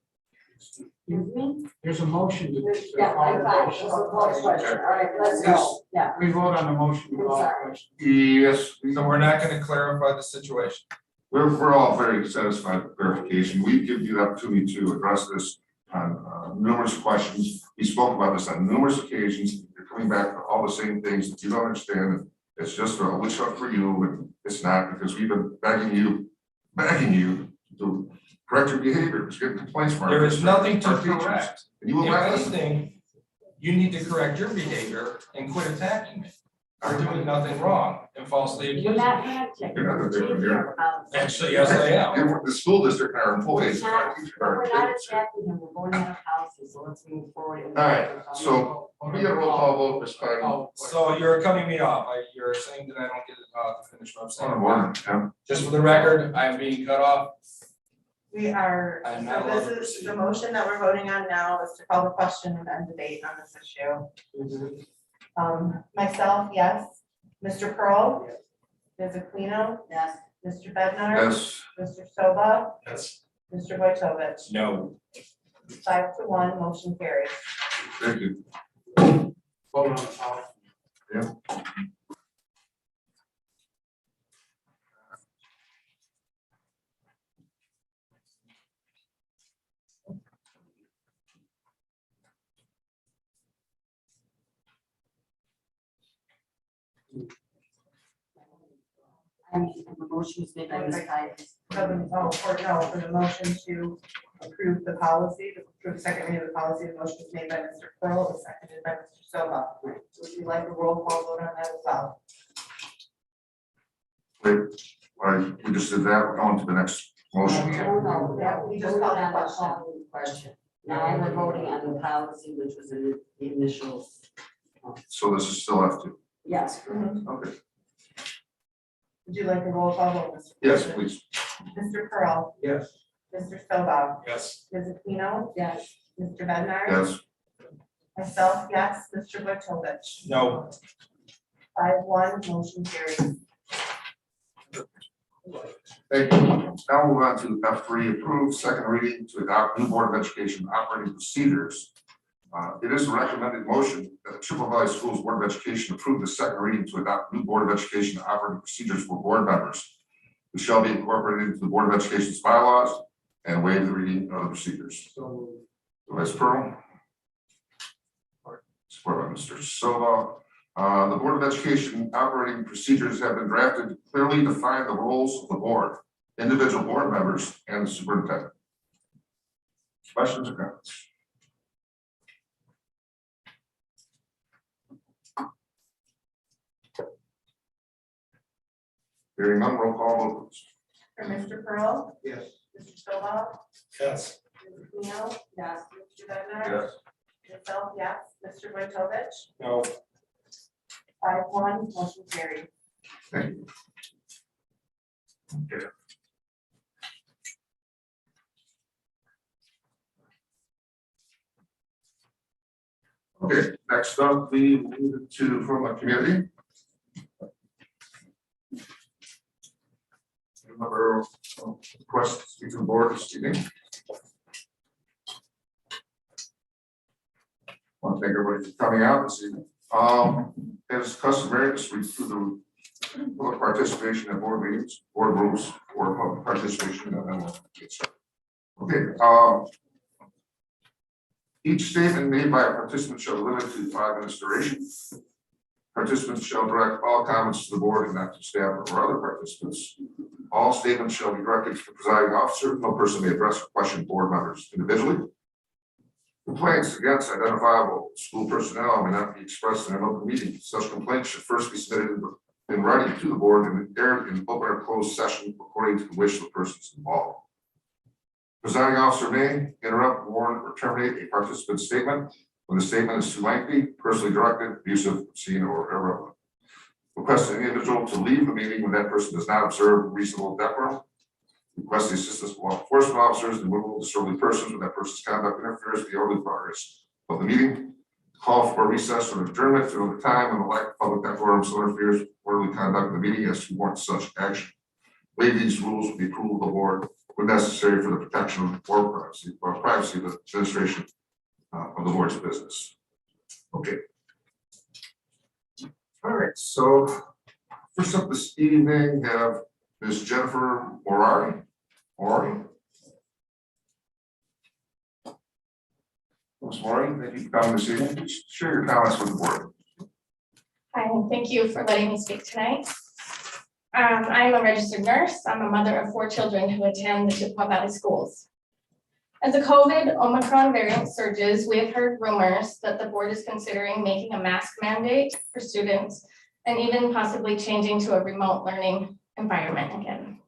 Excuse me? there's a motion to. Yeah, I'm fine. It's a close question. All right, let's go. Yeah. We vote on the motion. we I'm call the sorry. question. Yes, So we're not gonna clarify the situation. we're all very satisfied with clarification. We give you the opportunity to address this on numerous questions. We spoke about this on numerous occasions. You're coming back to all the same things that you don't understand. It's just a witch hunt for you, and it's not, because we've been begging you to correct your behavior, to get complaints from our There is district, nothing to our teachers. correct. And you will If not listen. anything, you need to correct your behavior and quit attacking me. You're doing nothing wrong and falsely You're accusing not me. handchecking. You're not the victim, you're- Actually, yes, I am. You're the school district and our employees. We're our not, teachers, we're our not kids. attacking him, we're going out of policy, so let's move forward. All right, so we get a roll call vote, Ms. Pike. So you're cutting me off. You're saying that I don't get to finish what I'm On the saying. board, yeah. Just for the record, I am being cut off. We are, I'm not so allowed to this is, proceed. the motion that we're voting on now is to call the question and end debate on this issue. Myself, yes. Mr. Pearl? Ms. Aquino? Yes. Mr. Bednar? Yes, Mr. Soba? Yes. Mr. Wojtovich? No. 5-1, motion carries. thank you. Vote on the policy. The motion is made by Ms. Pike. For the motion to approve the policy, to approve second reading of the policy, the motion was made by Mr. Pearl, it was seconded by Mr. Soba. Would you like a roll call vote on that as well? Wait, all right, we just did that, we're going to the next motion. No, that we We just voted called the on the question. following question. Now we're voting on the policy, which was in the initial, So this is still F2. yes. Okay, Would you like a roll call vote, Mr. yes, President? please. Mr. Pearl, Yes. Mr. Soba, Yes. Ms. Aquino, Yes. Mr. Bednar? Yes, Myself, yes. Mr. Wojtovich? No. 5-1, motion carries. thank you. Now move on to F3, approve second reading to adopt new Board of Education operating procedures. It is a recommended motion that the Chippewa Valley Schools Board of Education approve the second reading to adopt new Board of Education operating procedures for board members, which shall be incorporated into the Board of Education's bylaws and waive the reading of the procedures. So Vice Pearl. Support by Mr. Silva. The Board of Education operating procedures have been drafted to clearly define the roles of the board, individual board members, and the superintendent. Questions or comments? Hearing none, roll call vote, please. For Mr. Pearl, Yes. Mr. Stovall, Yes. Mrs. Neal, Yes. Mr. Bender. Myself, yes. Mr. Wojtovich, No. 5-1, motion carried. Thank you. Okay. Okay, next up, we move to from the community. Another request to speak to the board this evening. I want to thank everybody for coming out this evening. As customary, this week through the public participation at board meetings, board rules, or public participation, and then we'll get started. Okay, each statement made by a participant shall be limited to 5 minutes duration. Participants shall direct all comments to the board and not to staff or other participants. All statements shall be directed to the presiding officer. No person may address or question board members individually. Complaints against identifiable school personnel may not be expressed in an open meeting. Such complaints should first be submitted in writing to the board and aired in open or closed session according to the wish of the persons involved. Presiding officer may interrupt, warn, or terminate a participant's statement when the statement is too lengthy, personally directed, abusive, obscene, or irrelevant. Request an individual to leave the meeting when that person does not observe reasonable decorum. Request the assistance of law enforcement officers and removal of disorderly persons when that person's conduct interferes with the orderly progress of the meeting. Call for a recess or adjournment to another time and the lack of public decorum so interferes with orderly conduct of the meeting as to warrant such action. Waive these rules with the approval of the board when necessary for the protection of board privacy of the administration of the board's business. Okay. All right, so first up this evening, we have Ms. Jennifer Morari. Ms. Morari, thank you for coming this evening. Please share your comments with the board. Hi, thank you for letting me speak tonight. I'm a registered nurse. I'm a mother of 4 children who attend the Chippewa Valley schools. As the COVID Omicron variant surges, we have heard rumors that the board is considering making a mask mandate for students and even possibly changing to a remote learning environment again.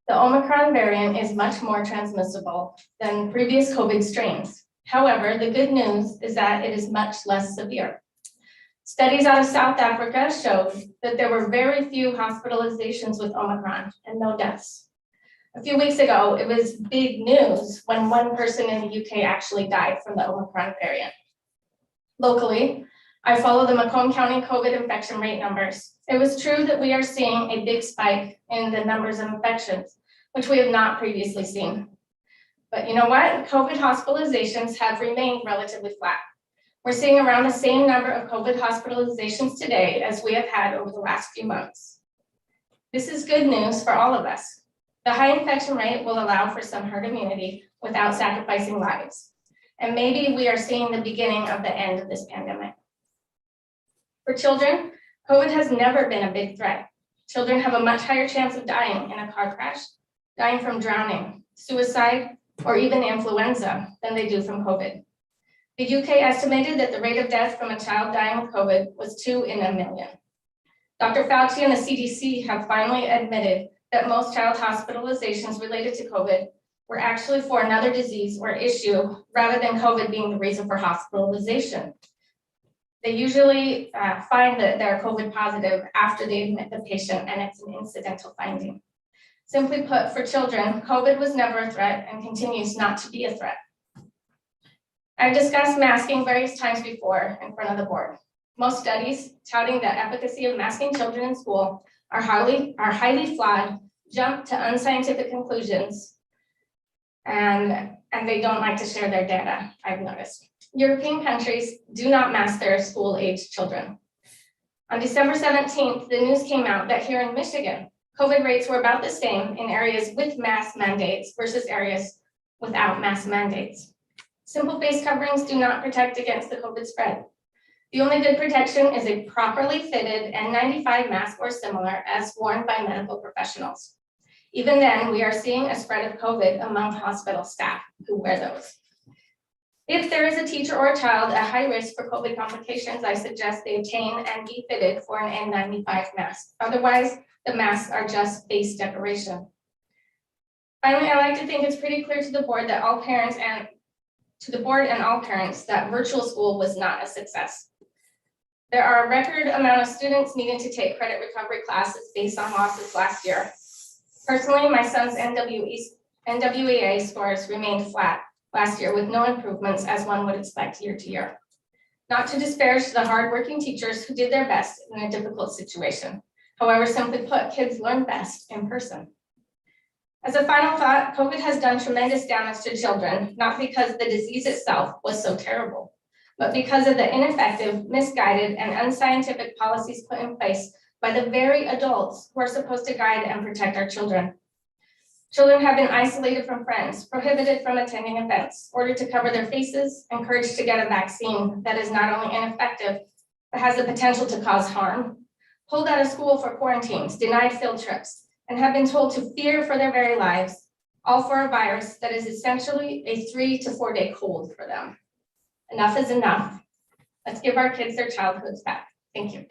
The Omicron variant is much more transmissible than previous COVID strains. However, the good news is that it is much less severe. Studies out of South Africa showed that there were very few hospitalizations with Omicron and no deaths. A few weeks ago, it was big news when 1 person in the UK actually died from the Omicron variant. Locally, I follow the Macomb County COVID infection rate numbers. It was true that we are seeing a big spike in the numbers of infections, which we have not previously seen. But you know what? COVID hospitalizations have remained relatively flat. We're seeing around the same number of COVID hospitalizations today as we have had over the last few months. This is good news for all of us. The high infection rate will allow for some herd immunity without sacrificing lives. And maybe we are seeing the beginning of the end of this pandemic. For children, COVID has never been a big threat. Children have a much higher chance of dying in a car crash, dying from drowning, suicide, or even influenza than they do from COVID. The UK estimated that the rate of death from a child dying of COVID was 2 in a million. Dr. Fauci and the CDC have finally admitted that most child hospitalizations related to COVID were actually for another disease or issue rather than COVID being the reason for hospitalization. They usually find that they're COVID positive after they admit the patient, and it's an incidental finding. Simply put, for children, COVID was never a threat and continues not to be a threat. I've discussed masking various times before in front of the board. Most studies touting the efficacy of masking children in school are highly flawed, jump to unscientific conclusions, and they don't like to share their data, I've noticed. European countries do not mask their school-age children. On December 17th, the news came out that here in Michigan, COVID rates were about the same in areas with mask mandates versus areas without mask mandates. Simple face coverings do not protect against the COVID spread. The only good protection is a properly fitted N95 mask or similar as worn by medical professionals. Even then, we are seeing a spread of COVID among hospital staff who wear those. If there is a teacher or a child at high risk for COVID complications, I suggest they obtain and be fitted for an N95 mask. Otherwise, the masks are just face decoration. Finally, I like to think it's pretty clear to the board that all parents and all parents that virtual school was not a success. There are a record amount of students needing to take credit recovery classes based on losses last year. Personally, my son's NWEA scores remained flat last year with no improvements as one would expect year to year. Not to disparage the hardworking teachers who did their best in a difficult situation. However, simply put, kids learn best in person. As a final thought, COVID has done tremendous damage to children, not because the disease itself was so terrible, but because of the ineffective, misguided, and unscientific policies put in place by the very adults who are supposed to guide and protect our children. Children have been isolated from friends, prohibited from attending events, ordered to cover their faces, encouraged to get a vaccine that is not only ineffective, but has the potential to cause harm, pulled out of school for quarantines, denied field trips, and have been told to fear for their very lives, all for a virus that is essentially a 3 to 4 day cold for them. Enough is enough. Let's give our kids their childhoods back. Thank you.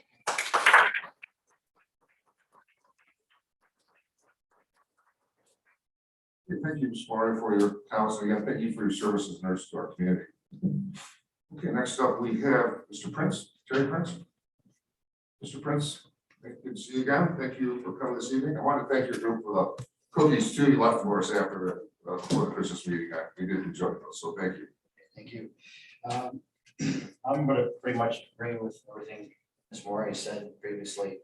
Thank you, Ms. Moore, for your comments. Again, thank you for your service as nurse to our community. Okay, next up, we have Mr. Prince, Terry Prince. Mr. Prince, good to see you again. Thank you for coming this evening. I want to thank your group for the cookies too. You left for us after before the Christmas meeting. We did enjoy those, so thank you. Thank you. I'm going to pretty much agree with everything Ms. Moore said previously.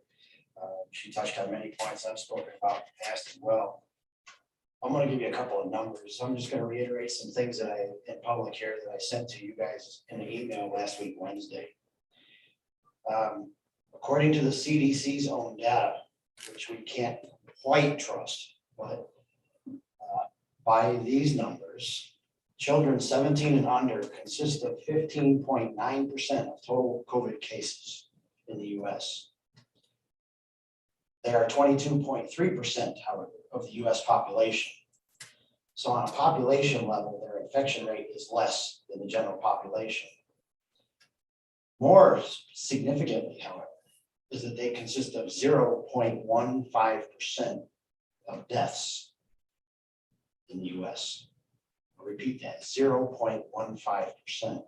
She touched on many points I've spoken about in the past as well. I'm going to give you a couple of numbers. I'm just going to reiterate some things that in public here that I sent to you guys in an email last week, Wednesday. According to the CDC's own data, which we can't quite trust, but by these numbers, children 17 and under consist of 15.9% of total COVID cases in the US. They are 22.3%, however, of the US population. So on a population level, their infection rate is less than the general population. More significantly, however, is that they consist of 0.15% of deaths in the US. I'll repeat that, 0.15%.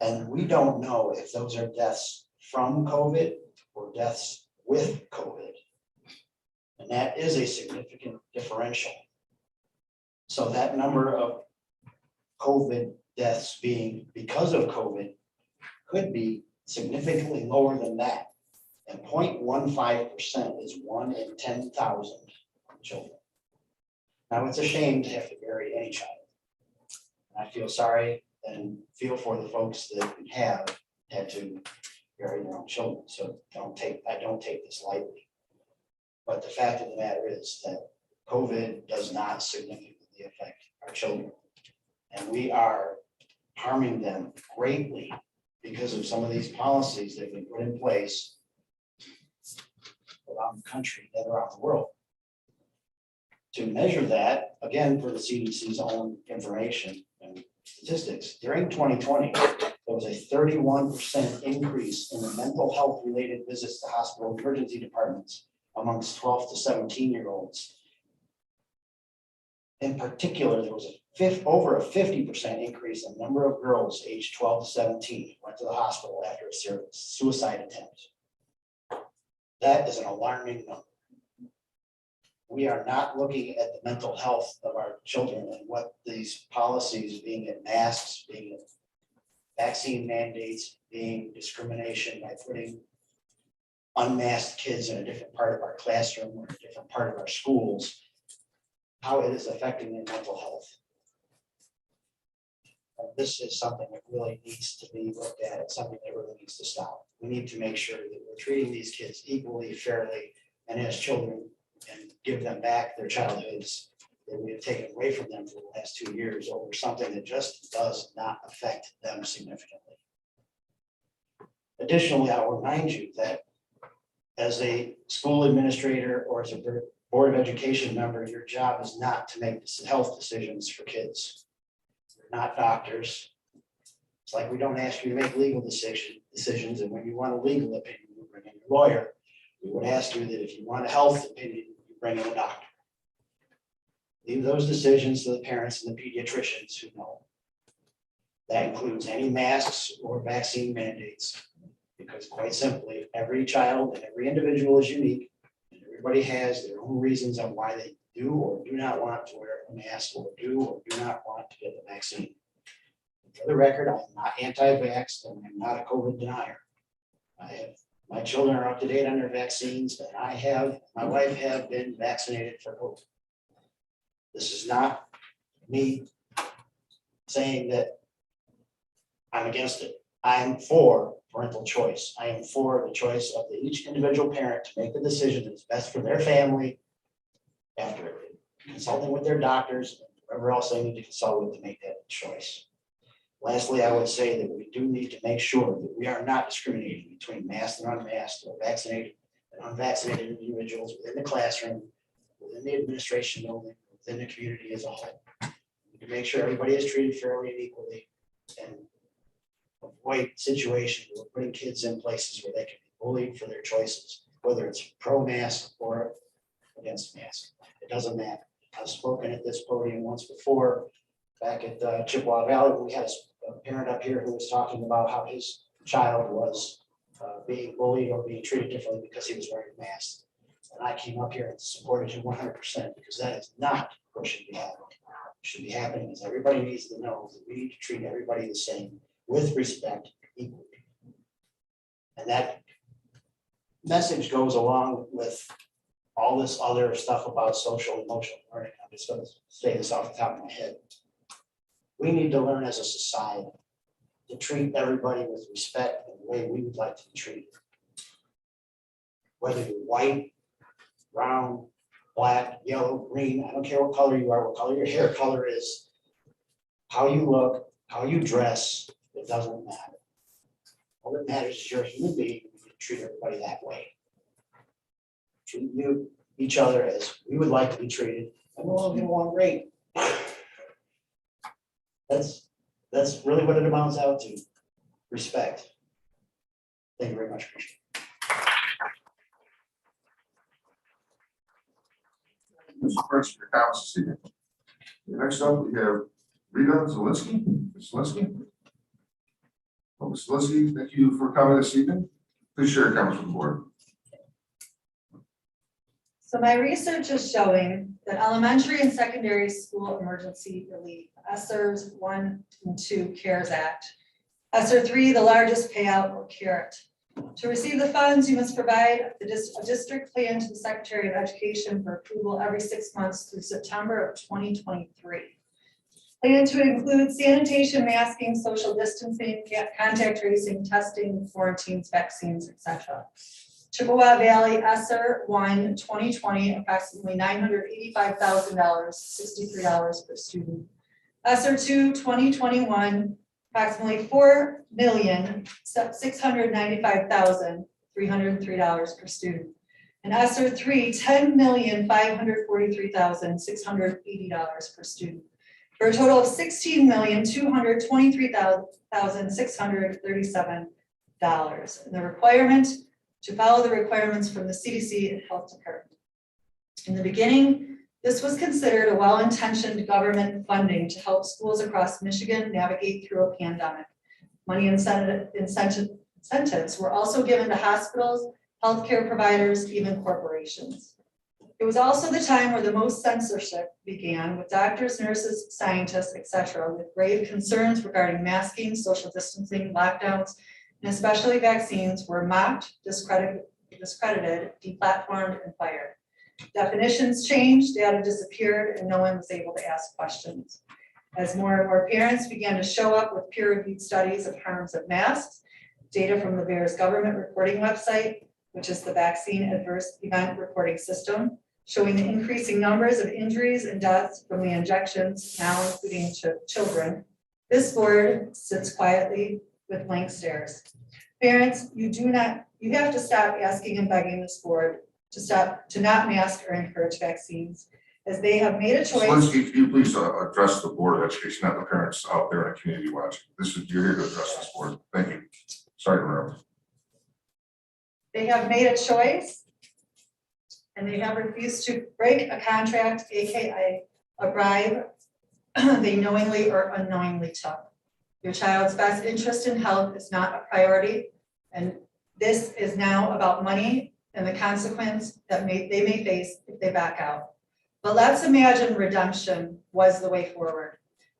And we don't know if those are deaths from COVID or deaths with COVID. And that is a significant differential. So that number of COVID deaths being because of COVID could be significantly lower than that. And 0.15% is 1 in 10,000 children. Now, it's a shame to have to bury any child. I feel sorry and feel for the folks that have had to bury their own children. So I don't take this lightly. But the fact of the matter is that COVID does not significantly affect our children. And we are harming them greatly because of some of these policies that have been put in place around the country and around the world. To measure that, again, for the CDC's own information and statistics, during 2020, there was a 31% increase in the mental health related visits to hospital emergency departments amongst 12 to 17-year-olds. In particular, there was over a 50% increase in the number of girls aged 12 to 17 who went to the hospital after a suicide attempt. That is an alarming number. We are not looking at the mental health of our children and what these policies, being it masks, being it vaccine mandates, being discrimination by putting unmasked kids in a different part of our classroom or a different part of our schools, how it is affecting their mental health. And this is something that really needs to be looked at. It's something that really needs to stop. We need to make sure that we're treating these kids equally, fairly, and as children, and give them back their childhoods that we have taken away from them for the last 2 years over something that just does not affect them significantly. Additionally, I will remind you that as a school administrator or as a Board of Education member, your job is not to make health decisions for kids. Your We're not doctors. It's like we don't ask you to make legal decisions, and when you want a legal opinion, you bring in a lawyer. We would ask you that if you want a health opinion, you bring in a doctor. Leave those decisions to the parents and the pediatricians who know. That includes any masks or vaccine mandates, because quite simply, every child and every individual is unique, and everybody has their own reasons on why they do or do not want to wear a mask, or do not want to get the vaccine. For the record, I'm not anti-vax, and I'm not a COVID denier. My children are up to date on their vaccines, and my wife have been vaccinated for COVID. This is not me saying that I'm against it. I am for parental choice. I am for the choice of each individual parent to make the decision that is best for their family after consulting with their doctors, and whoever else they need to consult with to make that choice. Lastly, I would say that we do need to make sure that we are not discriminating between masked and unmasked, or vaccinated and unvaccinated individuals within the classroom, within the administration building, within the community as a whole. We can make sure everybody is treated fairly and equally, and avoid situations where we're putting kids in places where they can be bullied for their choices, whether it's pro-mask or against mask. It doesn't matter. I've spoken at this podium once before, back at Chippewa Valley, when we had a parent up here who was talking about how his child was being bullied or being treated differently because he was wearing a mask. And I came up here and supported him 100%, because that is not what should be happening. What should be happening is everybody needs to know that we need to treat everybody the same, with respect, equally. And that message goes along with all this other stuff about social emotional learning. I'm just going to say this off the top of my head. We need to learn as a society to treat everybody with respect and the way we would like to be treated. Whether you're white, brown, black, yellow, green, I don't care what color you are, what color your hair color is, how you look, how you dress, it doesn't matter. All that matters is you're a human being, you treat everybody that way. Treat each other as we would like to be treated, and we'll all get along great. That's really what it amounts out to. Respect. Thank you very much. Mr. Prince, your comments this evening. Next up, we have Rita Zelinski. Ms. Zelinski. Oh, Ms. Zelinski, thank you for coming this evening. Please share your comments with the board. So my research is showing that elementary and secondary school emergency relief, ESSER's 1 and 2 CARES Act, ESSER 3, the largest payout, or CARET. To receive the funds, you must provide a district plan to the Secretary of Education for approval every 6 months through September of 2023. Plan to include sanitation, masking, social distancing, contact tracing, testing, quarantines, vaccines, etc. Chippewa Valley ESSER 1 2020, approximately $985,000, $63 per student. ESSER 2 2021, approximately $4,695,303 per student. And ESSER 3, $10,543,680 per student, for a total of $16,223,637. And the requirement to follow the requirements from the CDC and Health Department. In the beginning, this was considered a well-intentioned government funding to help schools across Michigan navigate through a pandemic. Money incentives were also given to hospitals, healthcare providers, even corporations. It was also the time where the most censorship began, with doctors, nurses, scientists, etc., with grave concerns regarding masking, social distancing, lockdowns, and especially vaccines, were mocked, discredited, deplatformed, and fired. Definitions changed, data disappeared, and no one was able to ask questions. As more and more parents began to show up with peer-reviewed studies of harms of masks, data from the VAERS government reporting website, which is the Vaccine Adverse Event Reporting System, showing the increasing numbers of injuries and deaths from the injections, now including children. This board sits quietly with blank stares. Parents, you have to stop asking and begging this board to not mask or encourage vaccines. as they have made a choice. Zelensky, can you please address the Board of Education, not the parents out there in the community watching? You're here to address this board. Thank you. Sorry to interrupt. They have made a choice and they have refused to break a contract, AKA a bribe they knowingly or unknowingly took. Your child's best interest in health is not a priority, and this is now about money and the consequence that they may face if they back out. But let's imagine redemption was the way forward.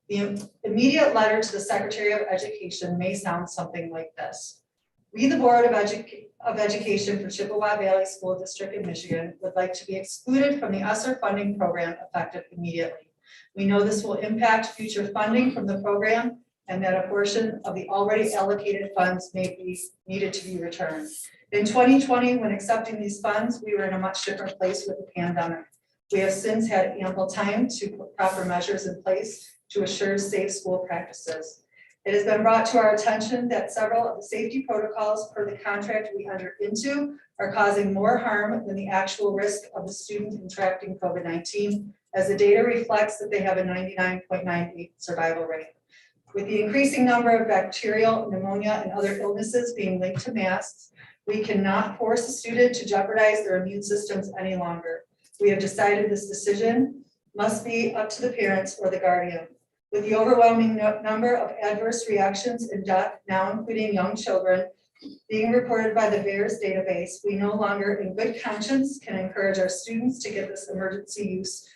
The immediate letter to the Secretary of Education may sound something like this. We, the Board of Education for Chippewa Valley School District in Michigan, would like to be excluded from the ESSER funding program effective immediately. We know this will impact future funding from the program and that a portion of the already allocated funds may be needed to be returned. In 2020, when accepting these funds, we were in a much different place with the pandemic. We have since had ample time to put proper measures in place to assure safe school practices. It has been brought to our attention that several of the safety protocols per the contract we entered into are causing more harm than the actual risk of the student contracting COVID-19, as the data reflects that they have a 99.98% survival rate. With the increasing number of bacterial pneumonia and other illnesses being linked to masks, we cannot force a student to jeopardize their immune systems any longer. We have decided this decision must be up to the parents or the guardian. With the overwhelming number of adverse reactions and death, now including young children, being reported by the VAERS database, we no longer in good conscience can encourage our students to get this emergency use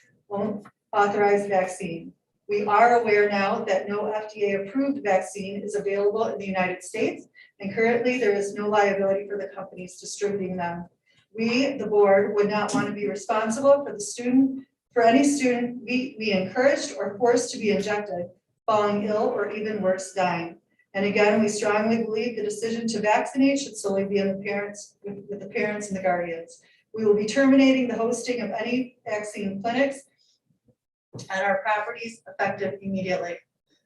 authorized vaccine. We are aware now that no FDA-approved vaccine is available in the United States, and currently there is no liability for the companies distributing them. We, the board, would not want to be responsible for any student we encouraged or forced to be injected, falling ill, or even worse, dying. And again, we strongly believe the decision to vaccinate should solely be on the parents, with the parents and the guardians. We will be terminating the hosting of any vaccine clinics at our properties effective immediately.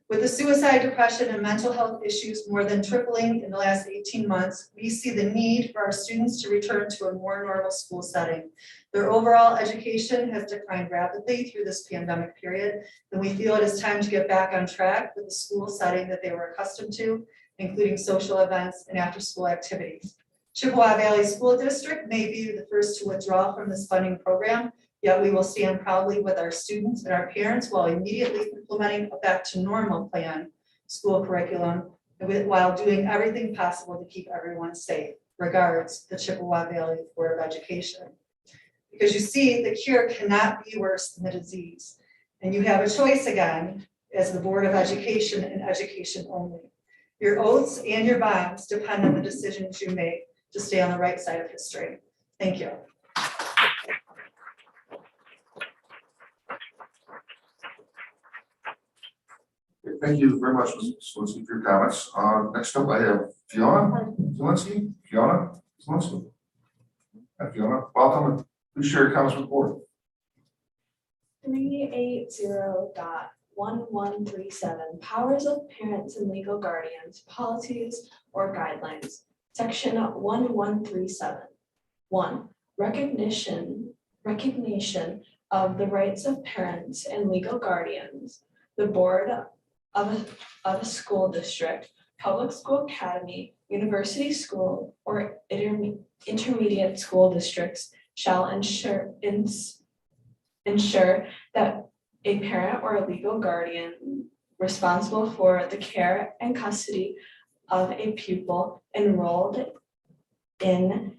With the suicide, depression, and mental health issues more than tripling in the last 18 months, we see the need for our students to return to a more normal school setting. Their overall education has declined rapidly through this pandemic period, and we feel it is time to get back on track with the school setting that they were accustomed to, including social events and after-school activities. Chippewa Valley School District may be the first to withdraw from this funding program, yet we will stand proudly with our students and our parents while immediately implementing a back to normal plan school curriculum, while doing everything possible to keep everyone safe. Regards, the Chippewa Valley Board of Education. Because you see, the cure cannot be worse than the disease. And you have a choice again as the Board of Education and education only. Your oaths and your bonds depend on the decisions you make to stay on the right side of history. Thank you. Thank you very much, Ms. Zelensky, for your comments. Next up, I have Fiona Zelensky. Fiona Zelensky. Hi, Fiona, welcome, and please share your comments with the board. 380.1137 Powers of Parents and Legal Guardians, Policies or Guidelines. Section 1137. 1. Recognition of the rights of parents and legal guardians. The board of a school district, public school academy, university school, or intermediate school districts shall ensure that a parent or a legal guardian responsible for the care and custody of a pupil enrolled in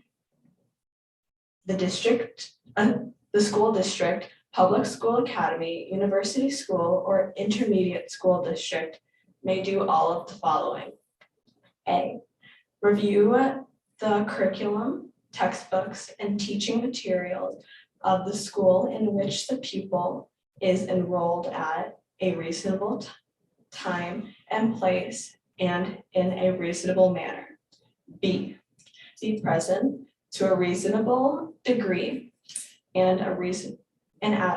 the district, the school district, public school academy, university school, or intermediate school district may do all of the following. A, review the curriculum, textbooks, and teaching materials of the school in which the pupil is enrolled at a reasonable time and place and in a reasonable manner. B, be present to a reasonable degree and at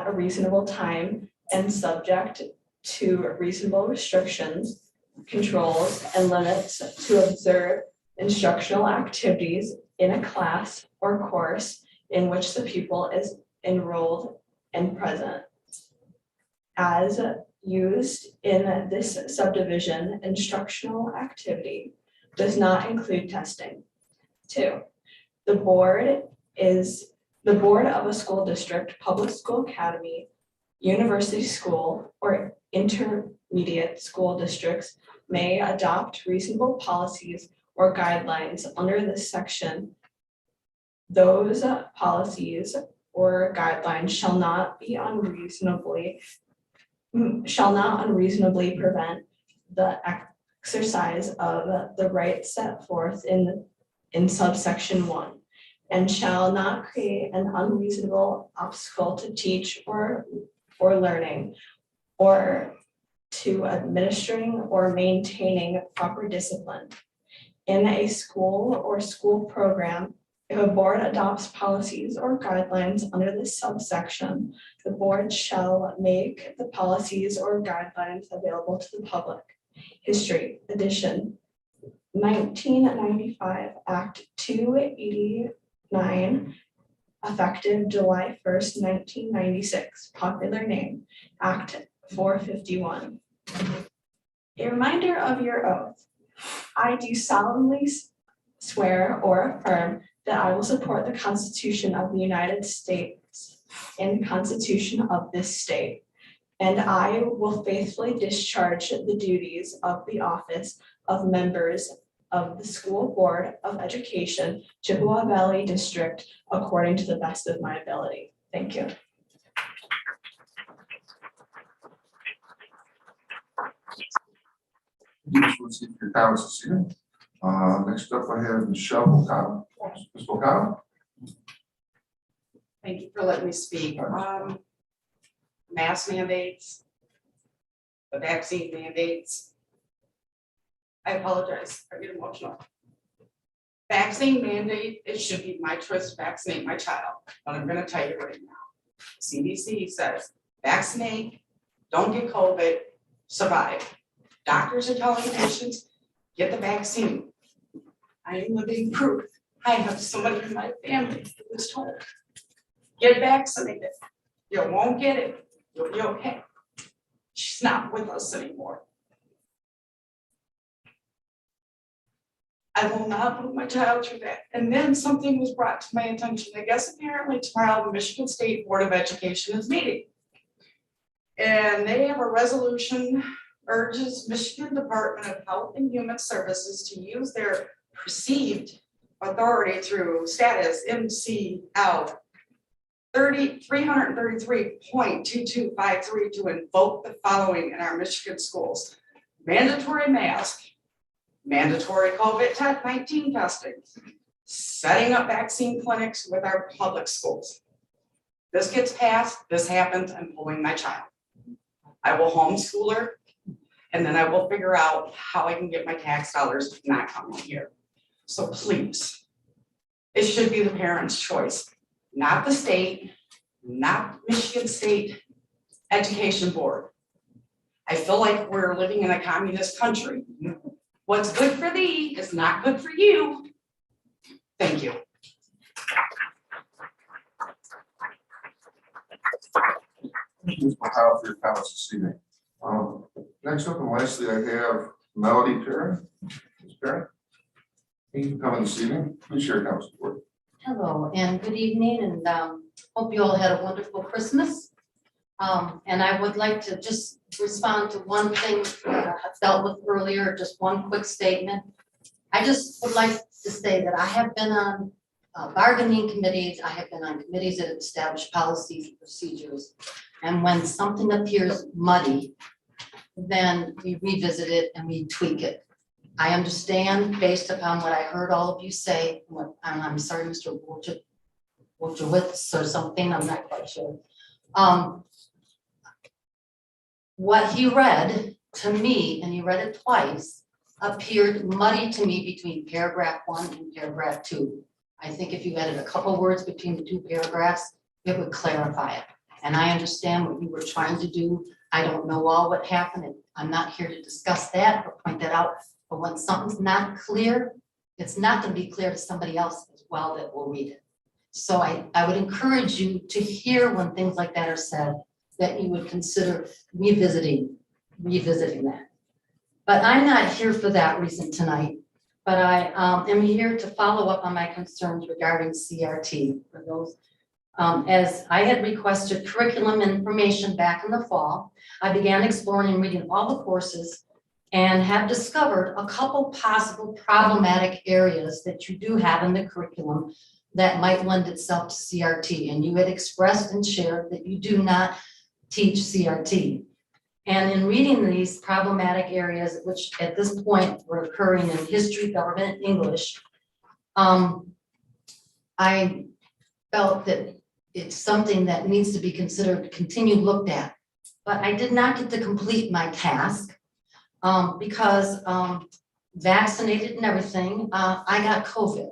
a reasonable time and subject to reasonable restrictions, controls, and limits to observe instructional activities in a class or course in which the pupil is enrolled and present. As used in this subdivision, instructional activity does not include testing. 2, the board of a school district, public school academy, university school, or intermediate school districts may adopt reasonable policies or guidelines under this section. Those policies or guidelines shall not unreasonably prevent the exercise of the rights set forth in subsection 1, and shall not create an unreasonable obstacle to teach or learning, or to administering or maintaining proper discipline. In a school or school program, if a board adopts policies or guidelines under this subsection, the board shall make the policies or guidelines available to the public. History edition, 1995 Act 289, effective July 1st, 1996, popular name, Act 451. A reminder of your oath. I do solemnly swear or affirm that I will support the Constitution of the United States and the Constitution of this state, and I will faithfully discharge the duties of the office of members of the School Board of Education, Chippewa Valley District, according to the best of my ability. Thank you. Let's your comments this evening. Next up, I have Michelle O'Connell. Ms. O'Connell? Thank you for letting me speak. Mask mandates, the vaccine mandates. I apologize, I get emotional. Vaccine mandate, it should be my choice to vaccinate my child, but I'm gonna tell you right now. CDC says, vaccinate, don't get COVID, survive. Doctors are telling patients, get the vaccine. I am living proof. I have somebody in my family who was told, get vaccinated. You won't get it. You'll be okay. She's not with us anymore. I will not put my child through that. And then something was brought to my attention. I guess apparently tomorrow the Michigan State Board of Education is meeting. And they have a resolution urges Michigan Department of Health and Human Services to use their perceived authority through status MCL 333.2253 to invoke the following in our Michigan schools: mandatory mask, mandatory COVID-19 testing, setting up vaccine clinics with our public schools. This gets passed, this happens, I'm pulling my child. I will homeschool her, and then I will figure out how I can get my tax dollars not coming here. So please, it should be the parent's choice, not the state, not Michigan State Education Board. I feel like we're living in a communist country. What's good for thee is not good for you. Thank you. Thank you, Ms. O'Connell, for your comments this evening. Next up and lastly, I have Melody Perrin. Ms. Perrin, thank you for coming this evening. Please share your comments with the board. Hello and good evening, and hope you all had a wonderful Christmas. And I would like to just respond to one thing that I dealt with earlier, just one quick statement. I just would like to say that I have been on bargaining committees, I have been on committees that have established policies and procedures. And when something appears muddy, then we revisit it and we tweak it. I understand based upon what I heard all of you say, and I'm sorry, Mr. Wojciechowicz or something, I'm not quite sure. What he read to me, and he read it twice, appeared muddy to me between paragraph 1 and paragraph 2. I think if you added a couple words between the 2 paragraphs, it would clarify it. And I understand what you were trying to do. I don't know all what happened, and I'm not here to discuss that or point that out. But when something's not clear, it's not going to be clear to somebody else as well that will read it. So I would encourage you to hear when things like that are said, that you would consider revisiting that. But I'm not here for that reason tonight, but I am here to follow up on my concerns regarding CRT. For those, as I had requested curriculum information back in the fall, I began exploring and reading all the courses and have discovered a couple possible problematic areas that you do have in the curriculum that might lend itself to CRT. And you had expressed and shared that you do not teach CRT. And in reading these problematic areas, which at this point were occurring in history, government, and English, I felt that it's something that needs to be considered, continued looked at. But I did not get to complete my task because vaccinated and everything, I got COVID.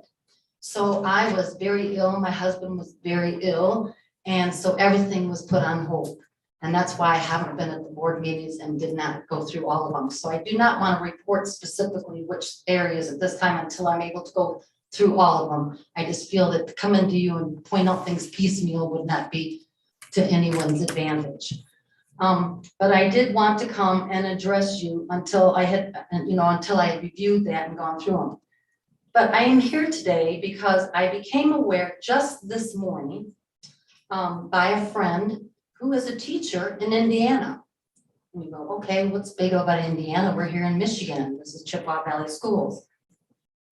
So I was very ill, my husband was very ill, and so everything was put on hold. And that's why I haven't been at the board meetings and did not go through all of them. So I do not want to report specifically which areas at this time until I'm able to go through all of them. I just feel that to come into you and point out things piecemeal would not be to anyone's advantage. But I did want to come and address you until I had, until I had reviewed that and gone through them. But I am here today because I became aware just this morning by a friend who is a teacher in Indiana. And you go, okay, what's big about Indiana? We're here in Michigan. This is Chippewa Valley Schools.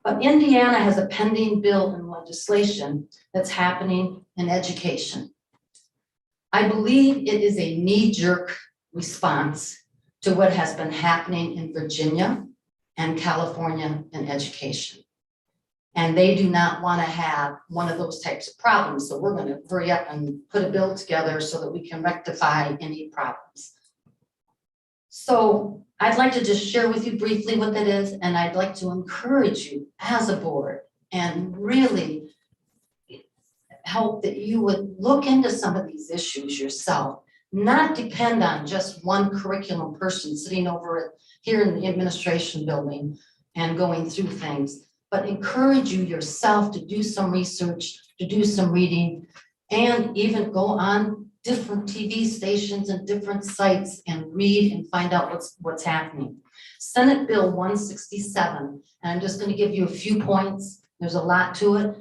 But Indiana has a pending bill and legislation that's happening in education. I believe it is a knee-jerk response to what has been happening in Virginia and California in education. And they do not want to have one of those types of problems. So we're going to hurry up and put a bill together so that we can rectify any problems. So I'd like to just share with you briefly what that is. And I'd like to encourage you as a board and really help that you would look into some of these issues yourself, not depend on just one curriculum person sitting over here in the administration building and going through things, but encourage you yourself to do some research, to do some reading, and even go on different TV stations and different sites and read and find out what's happening. Senate Bill 167, and I'm just going to give you a few points. There's a lot to it.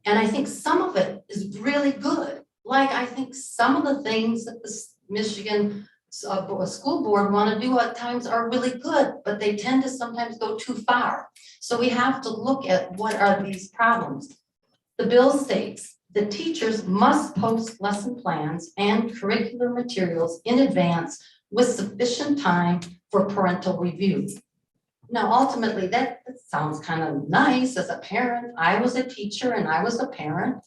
And I think some of it is really good. Like I think some of the things that the Michigan school board want to do at times are really good, but they tend to sometimes go too far. So we have to look at what are these problems. The bill states the teachers must post lesson plans and curricular materials in advance with sufficient time for parental review. Now, ultimately, that sounds kind of nice as a parent. I was a teacher and I was a parent.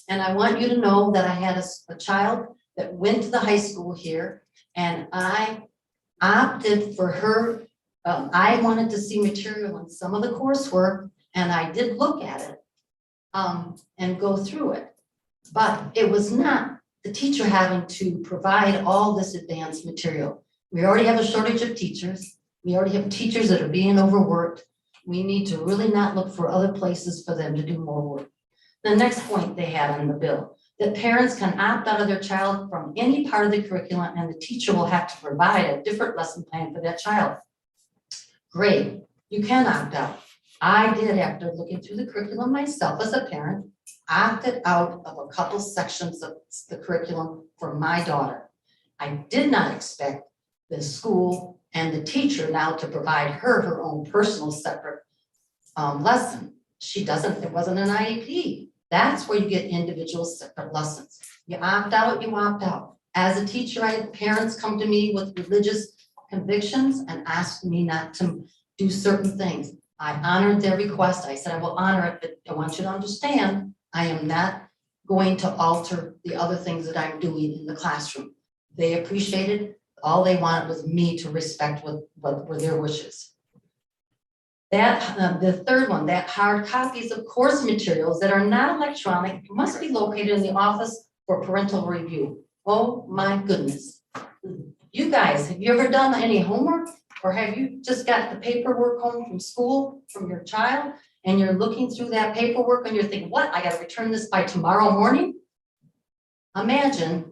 And I want you to know that I had a child that went to the high school here, and I opted for her. I wanted to see material in some of the coursework, and I did look at it and go through it. But it was not the teacher having to provide all this advanced material. We already have a shortage of teachers. We already have teachers that are being overworked. We need to really not look for other places for them to do more work. The next point they had in the bill, that parents can opt out of their child from any part of the curriculum and the teacher will have to provide a different lesson plan for that child. Great, you can opt out. I did, after looking through the curriculum myself as a parent, opted out of a couple sections of the curriculum for my daughter. I did not expect the school and the teacher now to provide her own personal separate lesson. She doesn't, it wasn't an IEP. That's where you get individual separate lessons. You opt out, you opt out. As a teacher, I had parents come to me with religious convictions and asked me not to do certain things. I honored their request. I said, I will honor it, but I want you to understand, I am not going to alter the other things that I'm doing in the classroom. They appreciated, all they wanted was me to respect what were their wishes. That, the third one, that hard copies of course materials that are not electronic must be located in the office for parental review. Oh my goodness. You guys, have you ever done any homework? Or have you just got the paperwork home from school from your child and you're looking through that paperwork and you're thinking, what, I gotta return this by tomorrow morning? Imagine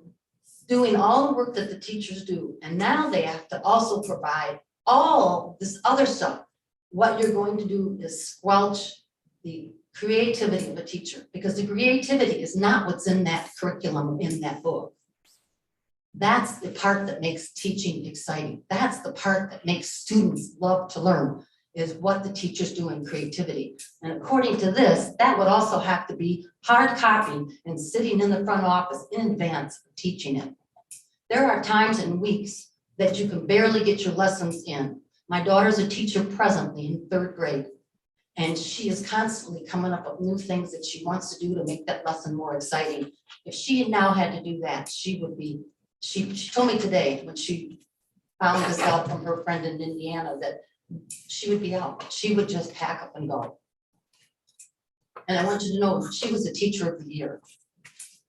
doing all the work that the teachers do, and now they have to also provide all this other stuff. What you're going to do is squelch the creativity of a teacher, because the creativity is not what's in that curriculum in that book. That's the part that makes teaching exciting. That's the part that makes students love to learn, is what the teachers do in creativity. And according to this, that would also have to be hard copy and sitting in the front office in advance of teaching it. There are times and weeks that you can barely get your lessons in. My daughter's a teacher presently in 3rd grade, and she is constantly coming up with new things that she wants to do to make that lesson more exciting. If she now had to do that, she would be, she told me today when she found this out from her friend in Indiana that she would be out. She would just pack up and go. And I want you to know, she was a teacher of the year.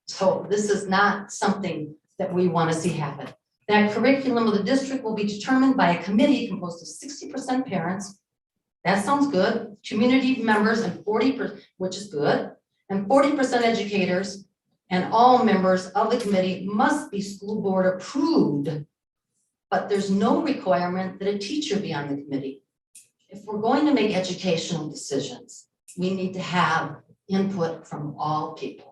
So this is not something that we want to see happen. That curriculum of the district will be determined by a committee composed of 60% parents. That sounds good. Community members and 40%, which is good, and 40% educators, and all members of the committee must be school board approved. But there's no requirement that a teacher be on the committee. If we're going to make educational decisions, we need to have input from all people.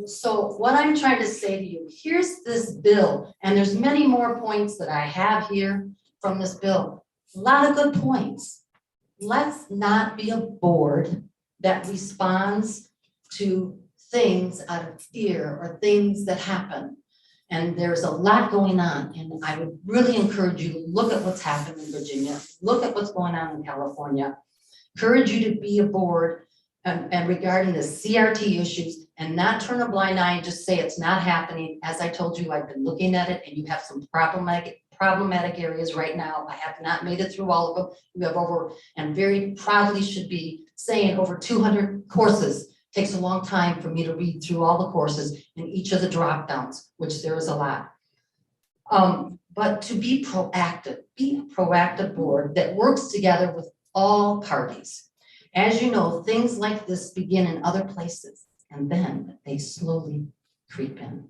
So what I'm trying to say to you, here's this bill, and there's many more points that I have here from this bill. A lot of good points. Let's not be a board that responds to things out of fear or things that happen. And there's a lot going on, and I would really encourage you to look at what's happening in Virginia, look at what's going on in California, encourage you to be a board and regarding the CRT issues, and not turn a blind eye and just say it's not happening. As I told you, I've been looking at it, and you have some problematic areas right now. I have not made it through all of them. We have over, and very proudly should be saying, over 200 courses. Takes a long time for me to read through all the courses in each of the drop downs, which there is a lot. But to be a proactive board that works together with all parties. As you know, things like this begin in other places, and then they slowly creep in.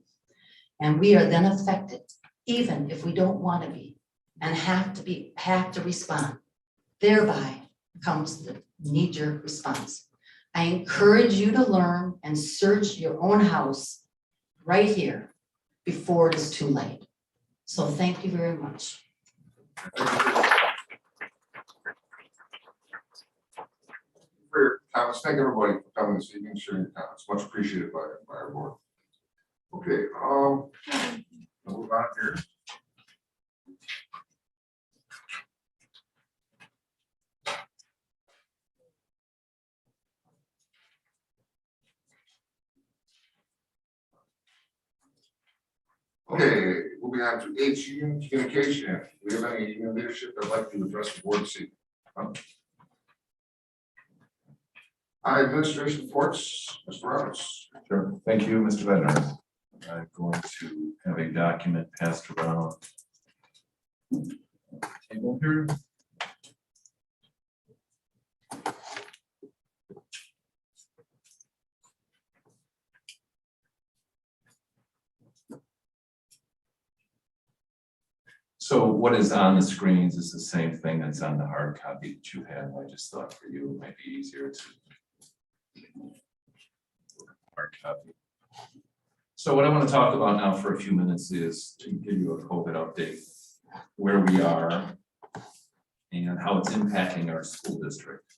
And we are then affected, even if we don't want to be, and have to respond. Thereby comes the knee-jerk response. I encourage you to learn and search your own house right here before it is too late. So thank you very much. For your comments, thank everybody for coming this evening, sharing your comments, much appreciated by our board. Okay, we'll move on here. Okay, moving on to H, union communication. Do we have any union leadership that'd like to address the board this evening? Administration reports, Mr. Roberts. Sure, thank you, Mr. Bednar. I'm going to have a document passed around. Table here. So what is on the screens is the same thing that's on the hard copy that you have. I just thought for you it might be easier to hard copy. So what I want to talk about now for a few minutes is to give you a COVID update, where we are and how it's impacting our school district.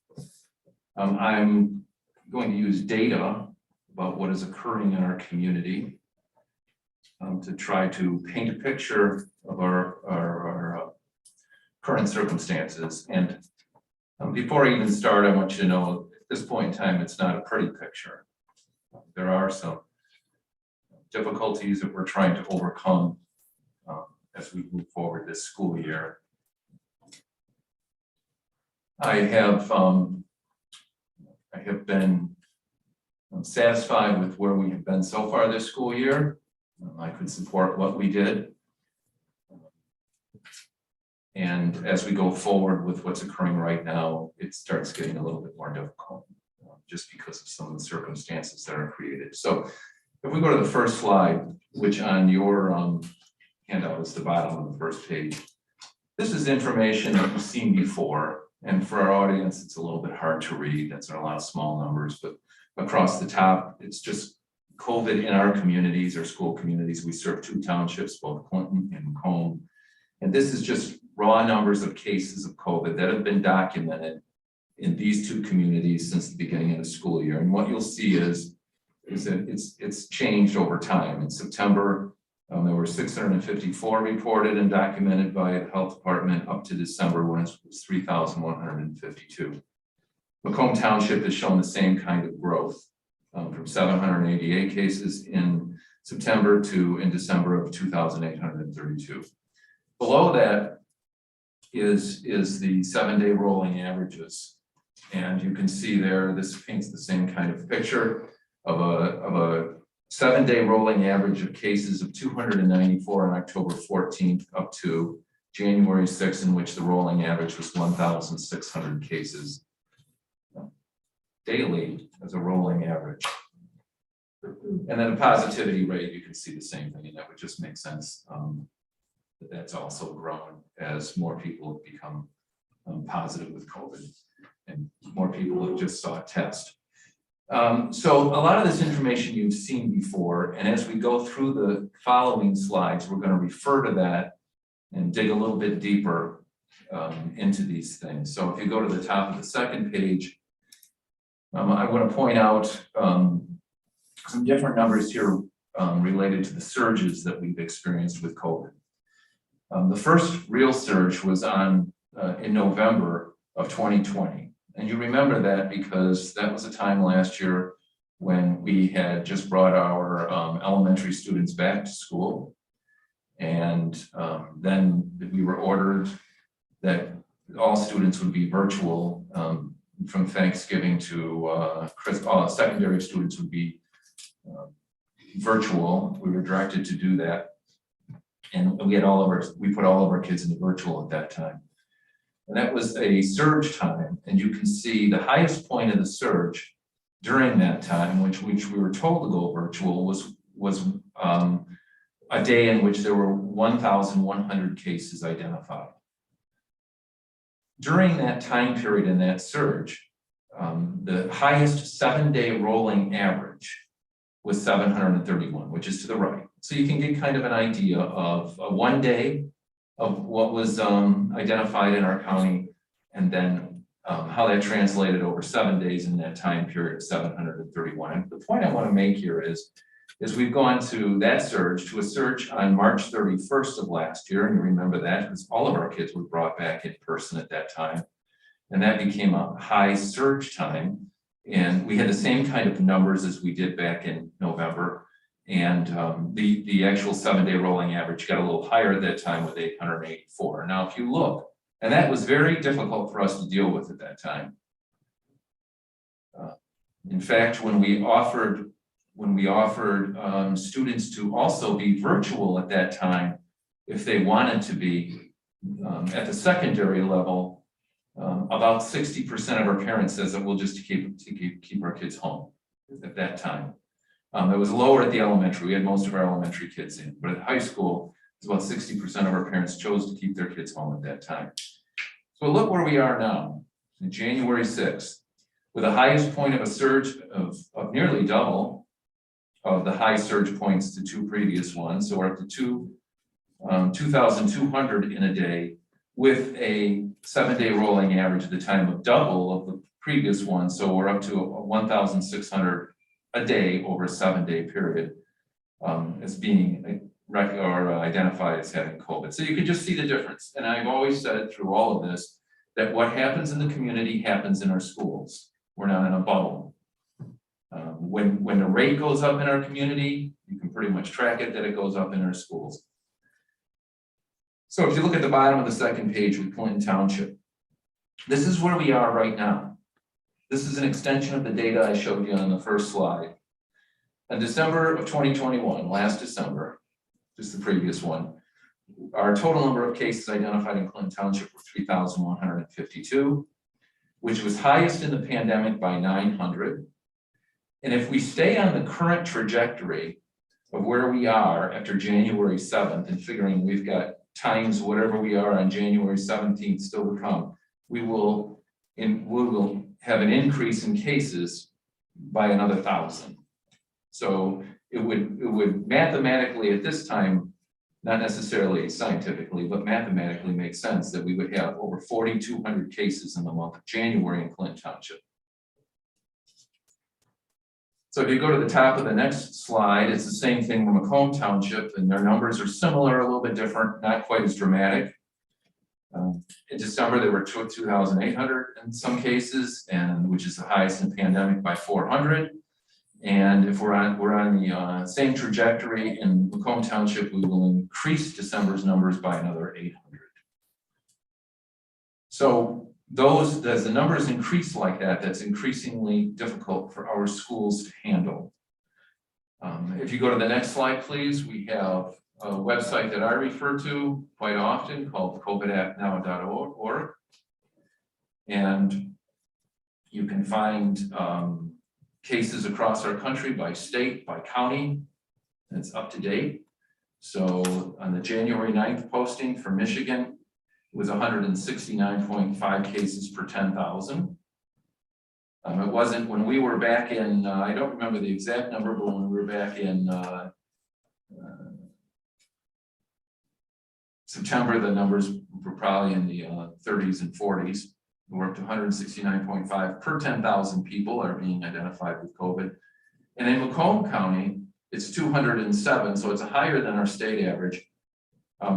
I'm going to use data about what is occurring in our community to try to paint a picture of our current circumstances. And before I even start, I want you to know at this point in time, it's not a pretty picture. There are some difficulties that we're trying to overcome as we move forward this school year. I have been satisfied with where we have been so far this school year. I could support what we did. And as we go forward with what's occurring right now, it starts getting a little bit more difficult, just because of some of the circumstances that are created. So if we go to the first slide, which on your handout is the bottom of the first page, this is information that we've seen before. And for our audience, it's a little bit hard to read. That's a lot of small numbers, but across the top, it's just COVID in our communities or school communities. We serve 2 townships, both Clinton and Macomb. And this is just raw numbers of cases of COVID that have been documented in these 2 communities since the beginning of the school year. And what you'll see is that it's changed over time. In September, there were 654 reported and documented by the health department up to December when it was 3,152. Macomb Township has shown the same kind of growth from 788 cases in September to in December of 2,832. Below that is the 7-day rolling averages. And you can see there, this paints the same kind of picture of a 7-day rolling average of cases of 294 on October 14th up to January 6th, in which the rolling average was 1,600 cases daily as a rolling average. And then the positivity rate, you can see the same thing, and that would just make sense. That's also grown as more people have become positive with COVID and more people have just saw a test. So a lot of this information you've seen before, and as we go through the following slides, we're going to refer to that and dig a little bit deeper into these things. So if you go to the top of the second page, I want to point out some different numbers here related to the surges that we've experienced with COVID. The first real surge was in November of 2020. And you remember that because that was a time last year when we had just brought our elementary students back to school. And then we were ordered that all students would be virtual from Thanksgiving to Christmas. All secondary students would be virtual. We were directed to do that. And we put all of our kids into virtual at that time. And that was a surge time. And you can see the highest point of the surge during that time, which we were told to go virtual, was a day in which there were 1,100 cases identified. During that time period in that surge, the highest 7-day rolling average was 731, which is to the right. So you can get kind of an idea of 1 day of what was identified in our county, and then how that translated over 7 days in that time period, 731. And the point I want to make here is we've gone to that surge, to a surge on March 31st of last year, and you remember that because all of our kids were brought back in person at that time, and that became a high surge time, and we had the same kind of numbers as we did back in November. And the actual 7-day rolling average got a little higher at that time with 884. Now, if you look, and that was very difficult for us to deal with at that time. In fact, when we offered students to also be virtual at that time, if they wanted to be at the secondary level, about 60% of our parents says that we'll just keep our kids home at that time. It was lower at the elementary. We had most of our elementary kids in, but at high school, it's about 60% of our parents chose to keep their kids home at that time. So look where we are now, in January 6th, with the highest point of a surge of nearly double of the high surge points to 2 previous ones. So we're up to 2,200 in a day with a 7-day rolling average at the time of double of the previous one. So we're up to 1,600 a day over a 7-day period as being identified as having COVID. So you can just see the difference. And I've always said through all of this, that what happens in the community happens in our schools. We're not in a bubble. When the rate goes up in our community, you can pretty much track it that it goes up in our schools. So if you look at the bottom of the second page with Clinton Township, this is where we are right now. This is an extension of the data I showed you on the first slide. In December of 2021, last December, just the previous one, Our total number of cases identified in Clinton Township were 3,152, which was highest in the pandemic by 900. And if we stay on the current trajectory of where we are after January 7th, and figuring we've got times whatever we are on January 17th still to come, we will have an increase in cases by another 1,000. So it would mathematically at this time, not necessarily scientifically, but mathematically make sense that we would have over 4,200 cases in the month of January in Clinton Township. So if you go to the top of the next slide, it's the same thing for Macomb Township, and their numbers are similar, a little bit different, not quite as dramatic. In December, there were 2,800 in some cases, and which is the highest in the pandemic by 400. And if we're on the same trajectory in Macomb Township, we will increase December's numbers by another 800. So as the numbers increase like that, that's increasingly difficult for our schools to handle. If you go to the next slide, please, we have a website that I refer to quite often called covidactnow.org. And you can find cases across our country by state, by county, and it's up to date. So on the January 9th posting for Michigan, it was 169.5 cases per 10,000. It wasn't when we were back in, I don't remember the exact number, but when we were back in September, the numbers were probably in the 30s and 40s. We're up to 169.5 per 10,000 people are being identified with COVID. And in Macomb County, it's 207, so it's higher than our state average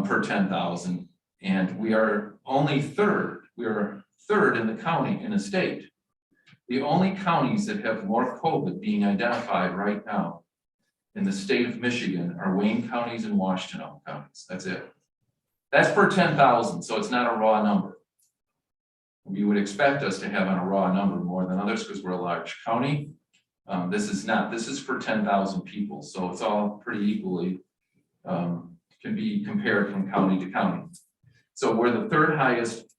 per 10,000. And we are only third. We are third in the county in the state. The only counties that have more COVID being identified right now in the state of Michigan are Wayne counties and Washtenaw counties. That's it. That's per 10,000, so it's not a raw number. You would expect us to have on a raw number more than others because we're a large county. This is not. This is for 10,000 people, so it's all pretty equally can be compared from county to county. So we're the third highest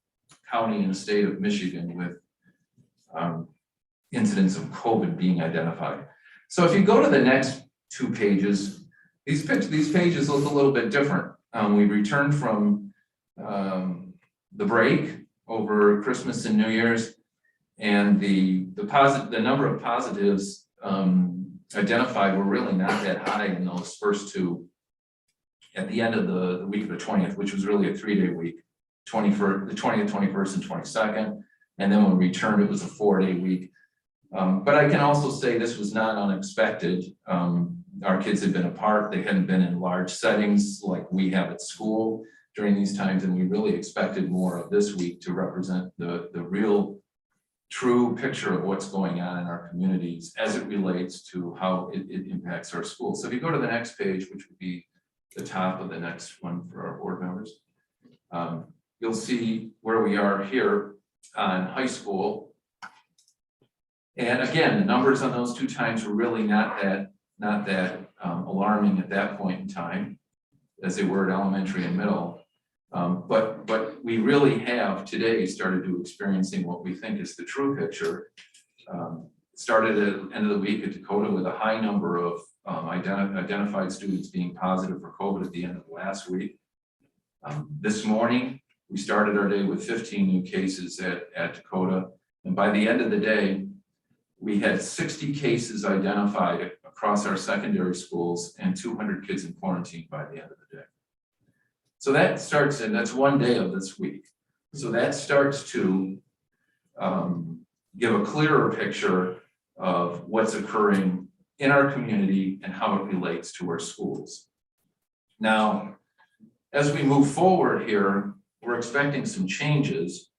county in the state of Michigan with incidents of COVID being identified. So if you go to the next two pages, these pages look a little bit different. We returned from the break over Christmas and New Year's, and the number of positives identified were really not that high in those first two. At the end of the week of the 20th, which was really a 3-day week, the 20th, 21st, and 22nd, and then when we returned, it was a 4-day week. But I can also say this was not unexpected. Our kids had been apart; they hadn't been in large settings like we have at school during these times, and we really expected more of this week to represent the real, true picture of what's going on in our communities as it relates to how it impacts our schools. So if you go to the next page, which would be the top of the next one for our board members, you'll see where we are here on high school. And again, the numbers on those two times were really not that alarming at that point in time, as they were at elementary and middle. But we really have today started to experiencing what we think is the true picture. Started at the end of the week at Dakota with a high number of identified students being positive for COVID at the end of last week. This morning, we started our day with 15 new cases at Dakota. And by the end of the day, we had 60 cases identified across our secondary schools and 200 kids in quarantine by the end of the day. So that starts, and that's one day of this week. So that starts to give a clearer picture of what's occurring in our community and how it relates to our schools. Now, as we move forward here, we're expecting some changes,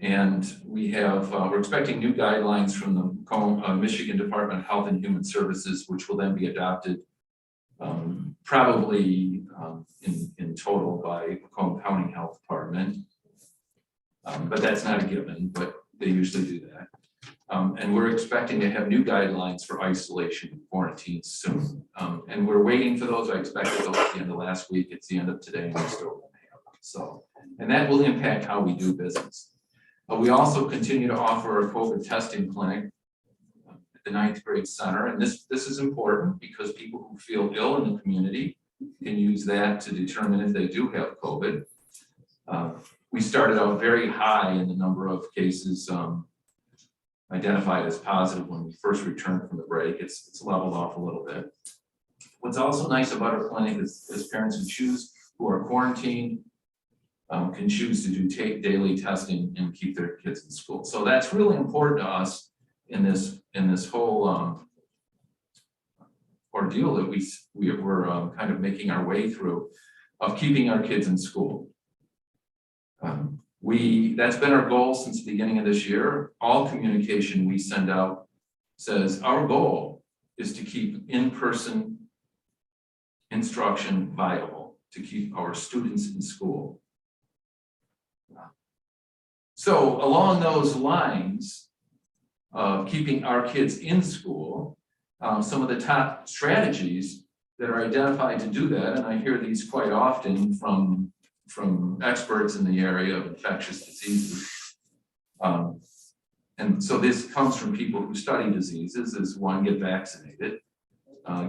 and we're expecting new guidelines from the Michigan Department of Health and Human Services, which will then be adopted probably in total by Macomb County Health Department. But that's not a given, but they usually do that. And we're expecting to have new guidelines for isolation and quarantine soon. And we're waiting for those. I expected those at the end of last week. It's the end of today and we still don't have them. So, and that will impact how we do business. We also continue to offer a COVID testing clinic at the 9th grade center. And this is important because people who feel ill in the community can use that to determine if they do have COVID. We started out very high in the number of cases identified as positive when we first returned from the break. It's leveled off a little bit. What's also nice about our clinic is parents who are quarantined can choose to do daily testing and keep their kids in school. So that's really important to us in this whole ordeal that we're kind of making our way through of keeping our kids in school. That's been our goal since the beginning of this year. All communication we send out says our goal is to keep in-person instruction viable, to keep our students in school. So along those lines of keeping our kids in school, some of the top strategies that are identified to do that, and I hear these quite often from experts in the area of infectious diseases. And so this comes from people who study diseases, is one, get vaccinated,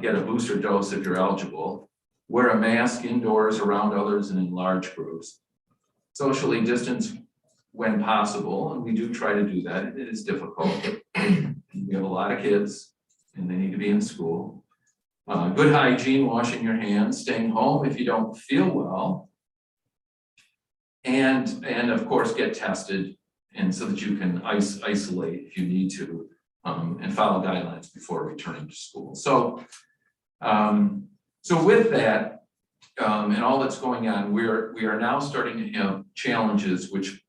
get a booster dose if you're eligible, wear a mask indoors around others and in large groups, socially distance when possible, and we do try to do that. It is difficult. We have a lot of kids and they need to be in school. Good hygiene, washing your hands, staying home if you don't feel well, and of course get tested, and so that you can isolate if you need to, and follow guidelines before returning to school. So with that and all that's going on, we are now starting to have challenges which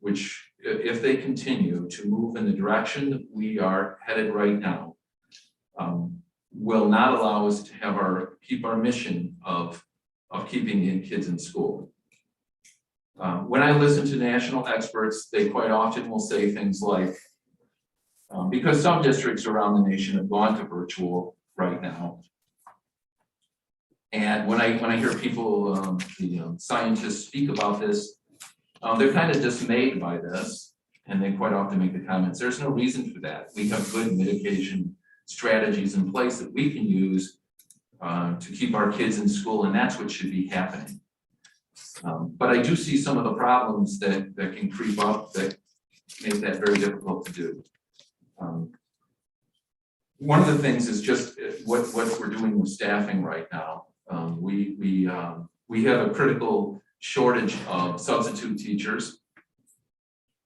if they continue to move in the direction that we are headed right now, will not allow us to keep our mission of keeping kids in school. When I listen to national experts, they quite often will say things like, because some districts around the nation have gone to virtual right now. And when I hear people, the scientists speak about this, they're kind of dismayed by this, and they quite often make the comments, there's no reason for that. We have good mitigation strategies in place that we can use to keep our kids in school, and that's what should be happening. But I do see some of the problems that can creep up that make that very difficult to do. One of the things is just what we're doing with staffing right now. We have a critical shortage of substitute teachers,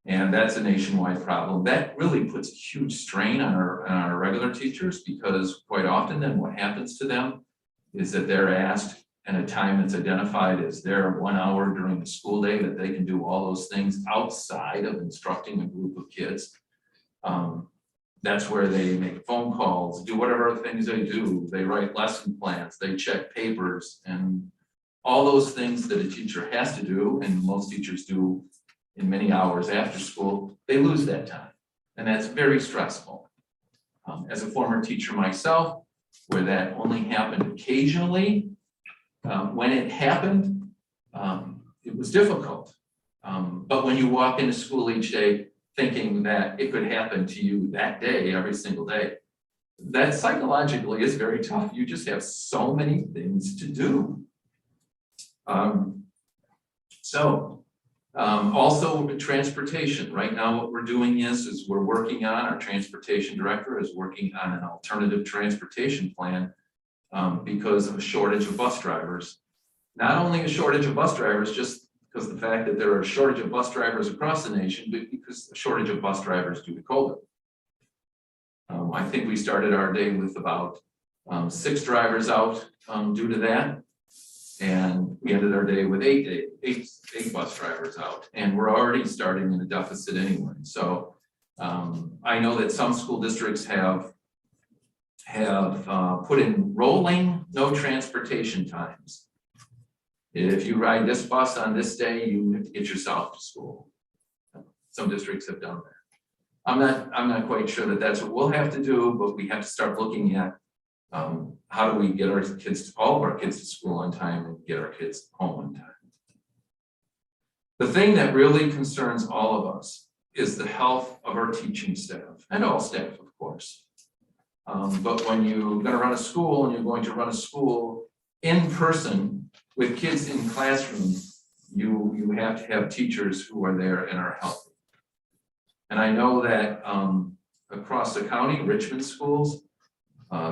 and that's a nationwide problem. That really puts a huge strain on our regular teachers, because quite often then what happens to them is that they're asked at a time that's identified as their 1 hour during the school day that they can do all those things outside of instructing a group of kids. That's where they make phone calls, do whatever other things they do. They write lesson plans, they check papers, and all those things that a teacher has to do, and most teachers do in many hours after school, they lose that time. And that's very stressful. As a former teacher myself, where that only happened occasionally, when it happened, it was difficult. But when you walk into school each day thinking that it could happen to you that day, every single day, that psychologically is very tough. You just have so many things to do. Also transportation. Right now what we're doing is we're working on, our transportation director is working on an alternative transportation plan because of a shortage of bus drivers. Not only a shortage of bus drivers, just because the fact that there are a shortage of bus drivers across the nation, but because a shortage of bus drivers due to COVID. I think we started our day with about 6 drivers out due to that. And we ended our day with eight bus drivers out, and we're already starting in a deficit anyway. So I know that some school districts have put in rolling no transportation times. If you ride this bus on this day, you have to get yourself to school. Some districts have done I'm not quite sure that that's what we'll have to do, but we have to start looking at how do we get our kids, all of our kids to school on time and get our kids home on time. The thing that really concerns all of us is the health of our teaching staff and all staff, of course. But when you're going to run a school and you're going to run a school in person with kids in classrooms, you have to have teachers who are there and are healthy. And I know that across the county, Richmond schools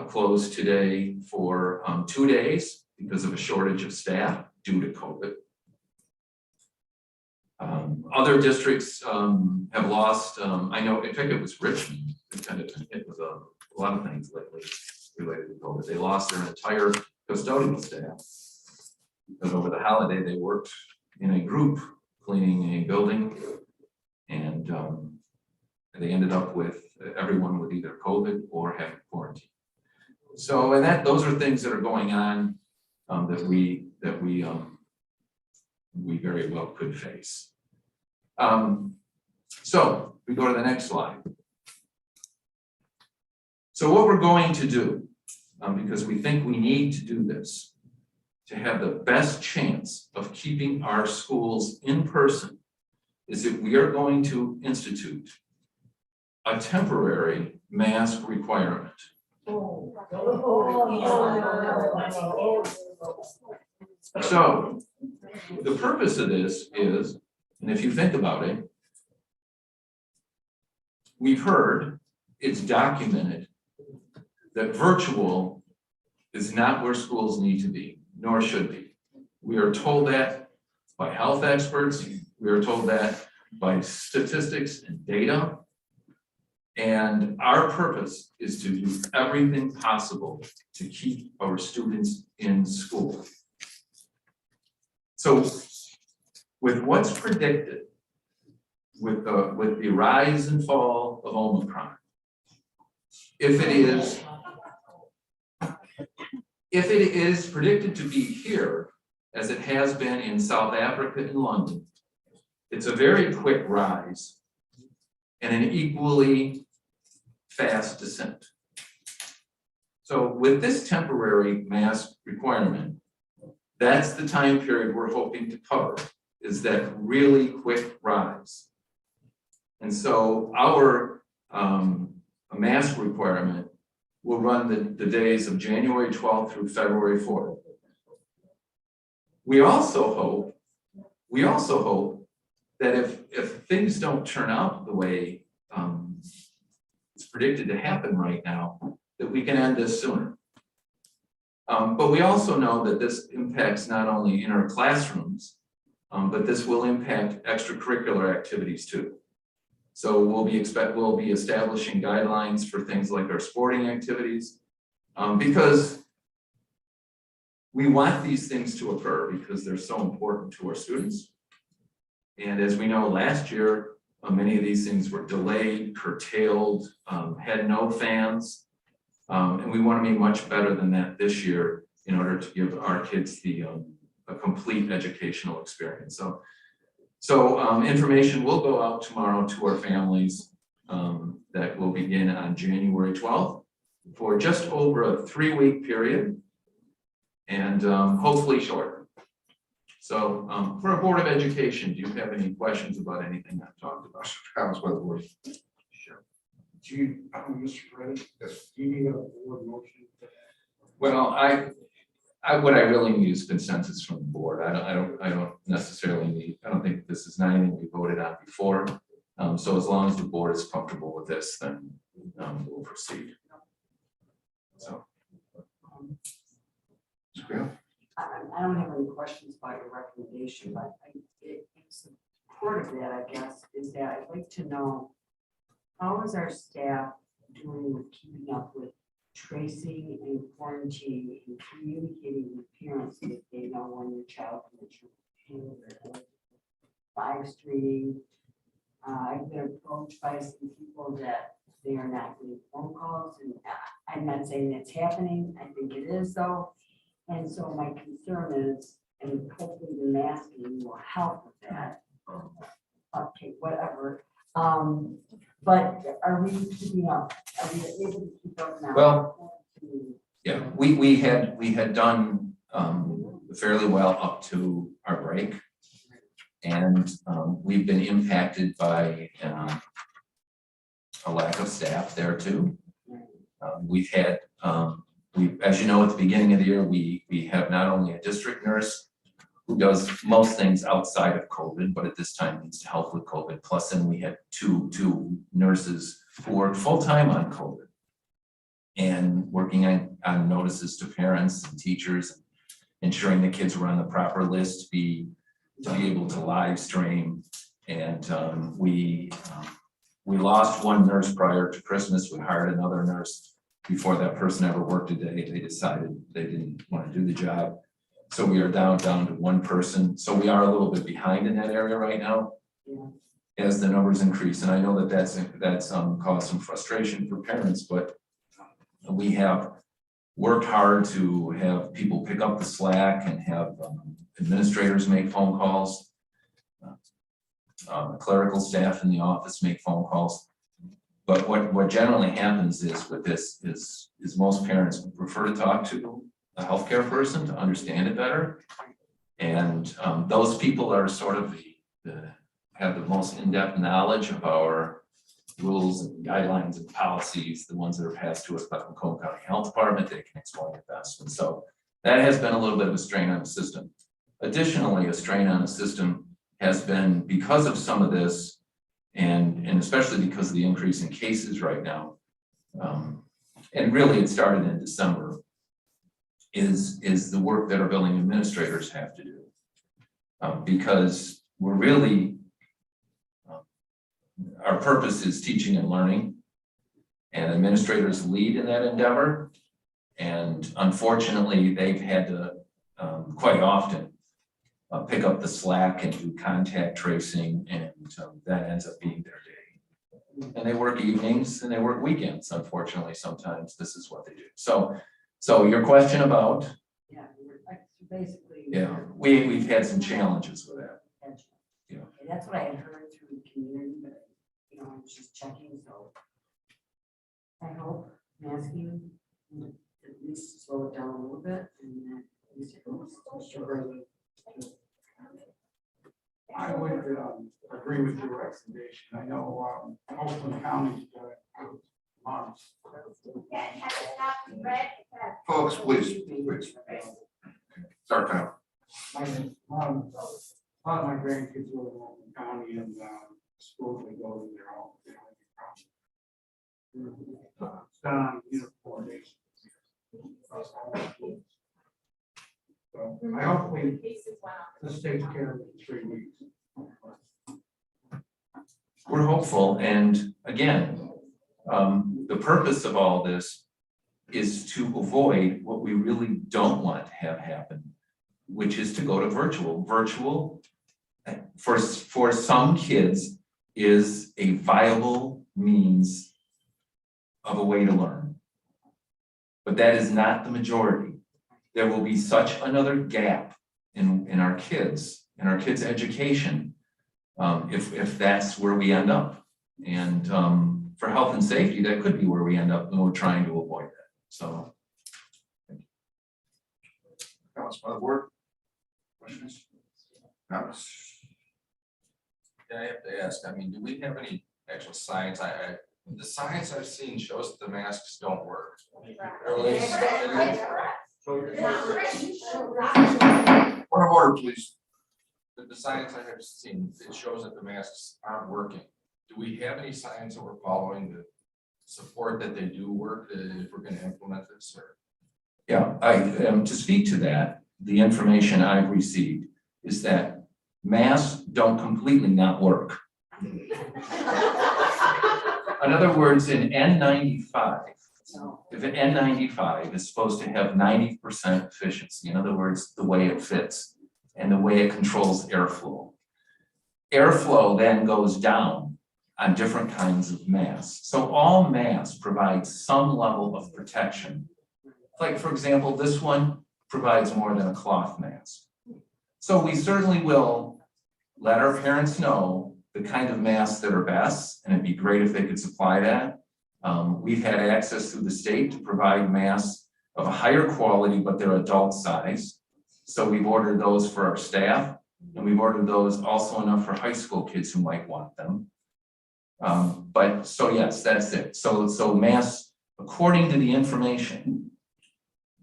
closed today for 2 days because of a shortage of staff due to COVID. Other districts have lost, I know, in fact, it was Richmond, it was a lot of things lately related to COVID. They lost their entire custodial staff because over the holiday, they worked in a group cleaning a building, and they ended up with everyone with either COVID or having quarantine. So, and those are things that are going on that we very well could face. So we go to the next slide. So what we're going to do, because we think we need to do this, to have the best chance of keeping our schools in person, is that we are going to institute a temporary mask requirement. So the purpose of this is, and if you think about it, we've heard, it's documented, that virtual is not where schools need to be, nor should be. We are told that by health experts, we are told that by statistics and data. And our purpose is to do everything possible to keep our students in school. So with what's predicted, with the rise and fall of Omicron, if it is predicted to be here, as it has been in South Africa and London, it's a very quick rise and an equally fast descent. So with this temporary mask requirement, that's the time period we're hoping to cover, is that really quick rise. And so our mask requirement will run the days of January 12th through February 4th. We also hope that if things don't turn out the way it's predicted to happen right now, that we can end this sooner. But we also know that this impacts not only in our classrooms, but this will impact extracurricular activities too. So we'll be establishing guidelines for things like our sporting activities, because we want these things to occur because they're so important to our students. And as we know, last year, many of these things were delayed, curtailed, had no fans. And we want to be much better than that this year in order to give our kids a complete educational experience. So information will go out tomorrow to our families that will begin on January 12th for just over a 3-week period, and hopefully shorter. So for our Board of Education, do you have any questions about anything I've talked about? Comments by the board? Sure. Do you, Mr. President, do you need a board motion? Well, what I really need is consensus from the board. I don't necessarily need, I don't think this is anything we voted on before. So as long as the board is comfortable with this, then we'll proceed. So. I don't have any questions about your recommendation, but in support of that, I guess, is that I'd like to know, how is our staff doing with keeping up with tracing and quarantining and communicating with parents if they know when your child can live streaming? I've been approached by some people that they are not getting phone calls, and I'm not saying it's happening. I think it is though. And so my concern is, and hopefully the masking will help with that. Okay, whatever. But are we keeping up? Are we able to keep up now? Well, yeah, we had done fairly well up to our break. And we've been impacted by a lack of staff there too. We've had, as you know, at the beginning of the year, we have not only a district nurse who does most things outside of COVID, but at this time needs to help with COVID. Plus, then we had two nurses who worked full-time on COVID and working on notices to parents and teachers, ensuring the kids were on the proper list to be able to live stream. And we lost one nurse prior to Christmas. We hired another nurse before that person ever worked a day. They decided they didn't want to do the job. So we are down to one person. So we are a little bit behind in that area right now as the numbers increase. And I know that that's caused some frustration for parents, but we have worked hard to have people pick up the slack and have administrators make phone calls. Clerical staff in the office make phone calls. But what generally happens is with this is most parents prefer to talk to a healthcare person to understand it better. And those people are sort of have the most in-depth knowledge of our rules and guidelines and policies, the ones that are passed to us by the Macomb County Health Department. They can explain it best. And so that has been a little bit of a strain on the system. Additionally, a strain on the system has been because of some of this, and especially because of the increase in cases right now, and really it started in December, is the work that our building administrators have to do. Because we're really, our purpose is teaching and learning, and administrators lead in that endeavor. And unfortunately, they've had to quite often pick up the slack and do contact tracing, and that ends up being their day. And they work evenings and they work weekends. Unfortunately, sometimes this is what they do. So your question about, Yeah, like, basically. yeah, we've had some challenges with that. Yeah. Okay, that's what I had heard through the community, but I was just checking, so. I hope masking at least slow it down a little bit, and then at least it goes sugar. I would agree with your recommendation. I know Oakland County's got months. Folks, please. Start time. A lot of my grandkids live in Oakland County, and schools they go to their own. It's done on uniform basis. So I hopefully this takes care of it in 3 weeks. We're hopeful, and again, the purpose of all this is to avoid what we really don't want to have happen, which is to go to virtual. Virtual, for some kids, is a viable means of a way to learn. But that is not the majority. There will be such another gap in our kids' education, if that's where we end up. And for health and safety, that could be where we end up, and we're trying to avoid that. So. Comments by the board? Questions? Comments? Yeah, I have to ask, I mean, do we have any actual science? The science I've seen shows that the masks don't work. Or at least- Point of order, please. The science I have seen, it shows that the masks aren't working. Do we have any science that we're following to support that they do work, if we're gonna implement this, or? Yeah, to speak to that, the information I've received is that masks don't completely not work. In other words, in N95, if an N95 is supposed to have 90% efficiency, in other words, the way it fits and the way it controls airflow. Airflow then goes down on different kinds of masks. So all masks provide some level of protection. Like, for example, this one provides more than a cloth mask. So we certainly will let our parents know the kind of masks that are best, and it'd be great if they could supply that. We've had access through the state to provide masks of a higher quality, but they're adult size. So we've ordered those for our staff, and we've ordered those also enough for high school kids who might want them. But so yes, that's it. So masks, according to the information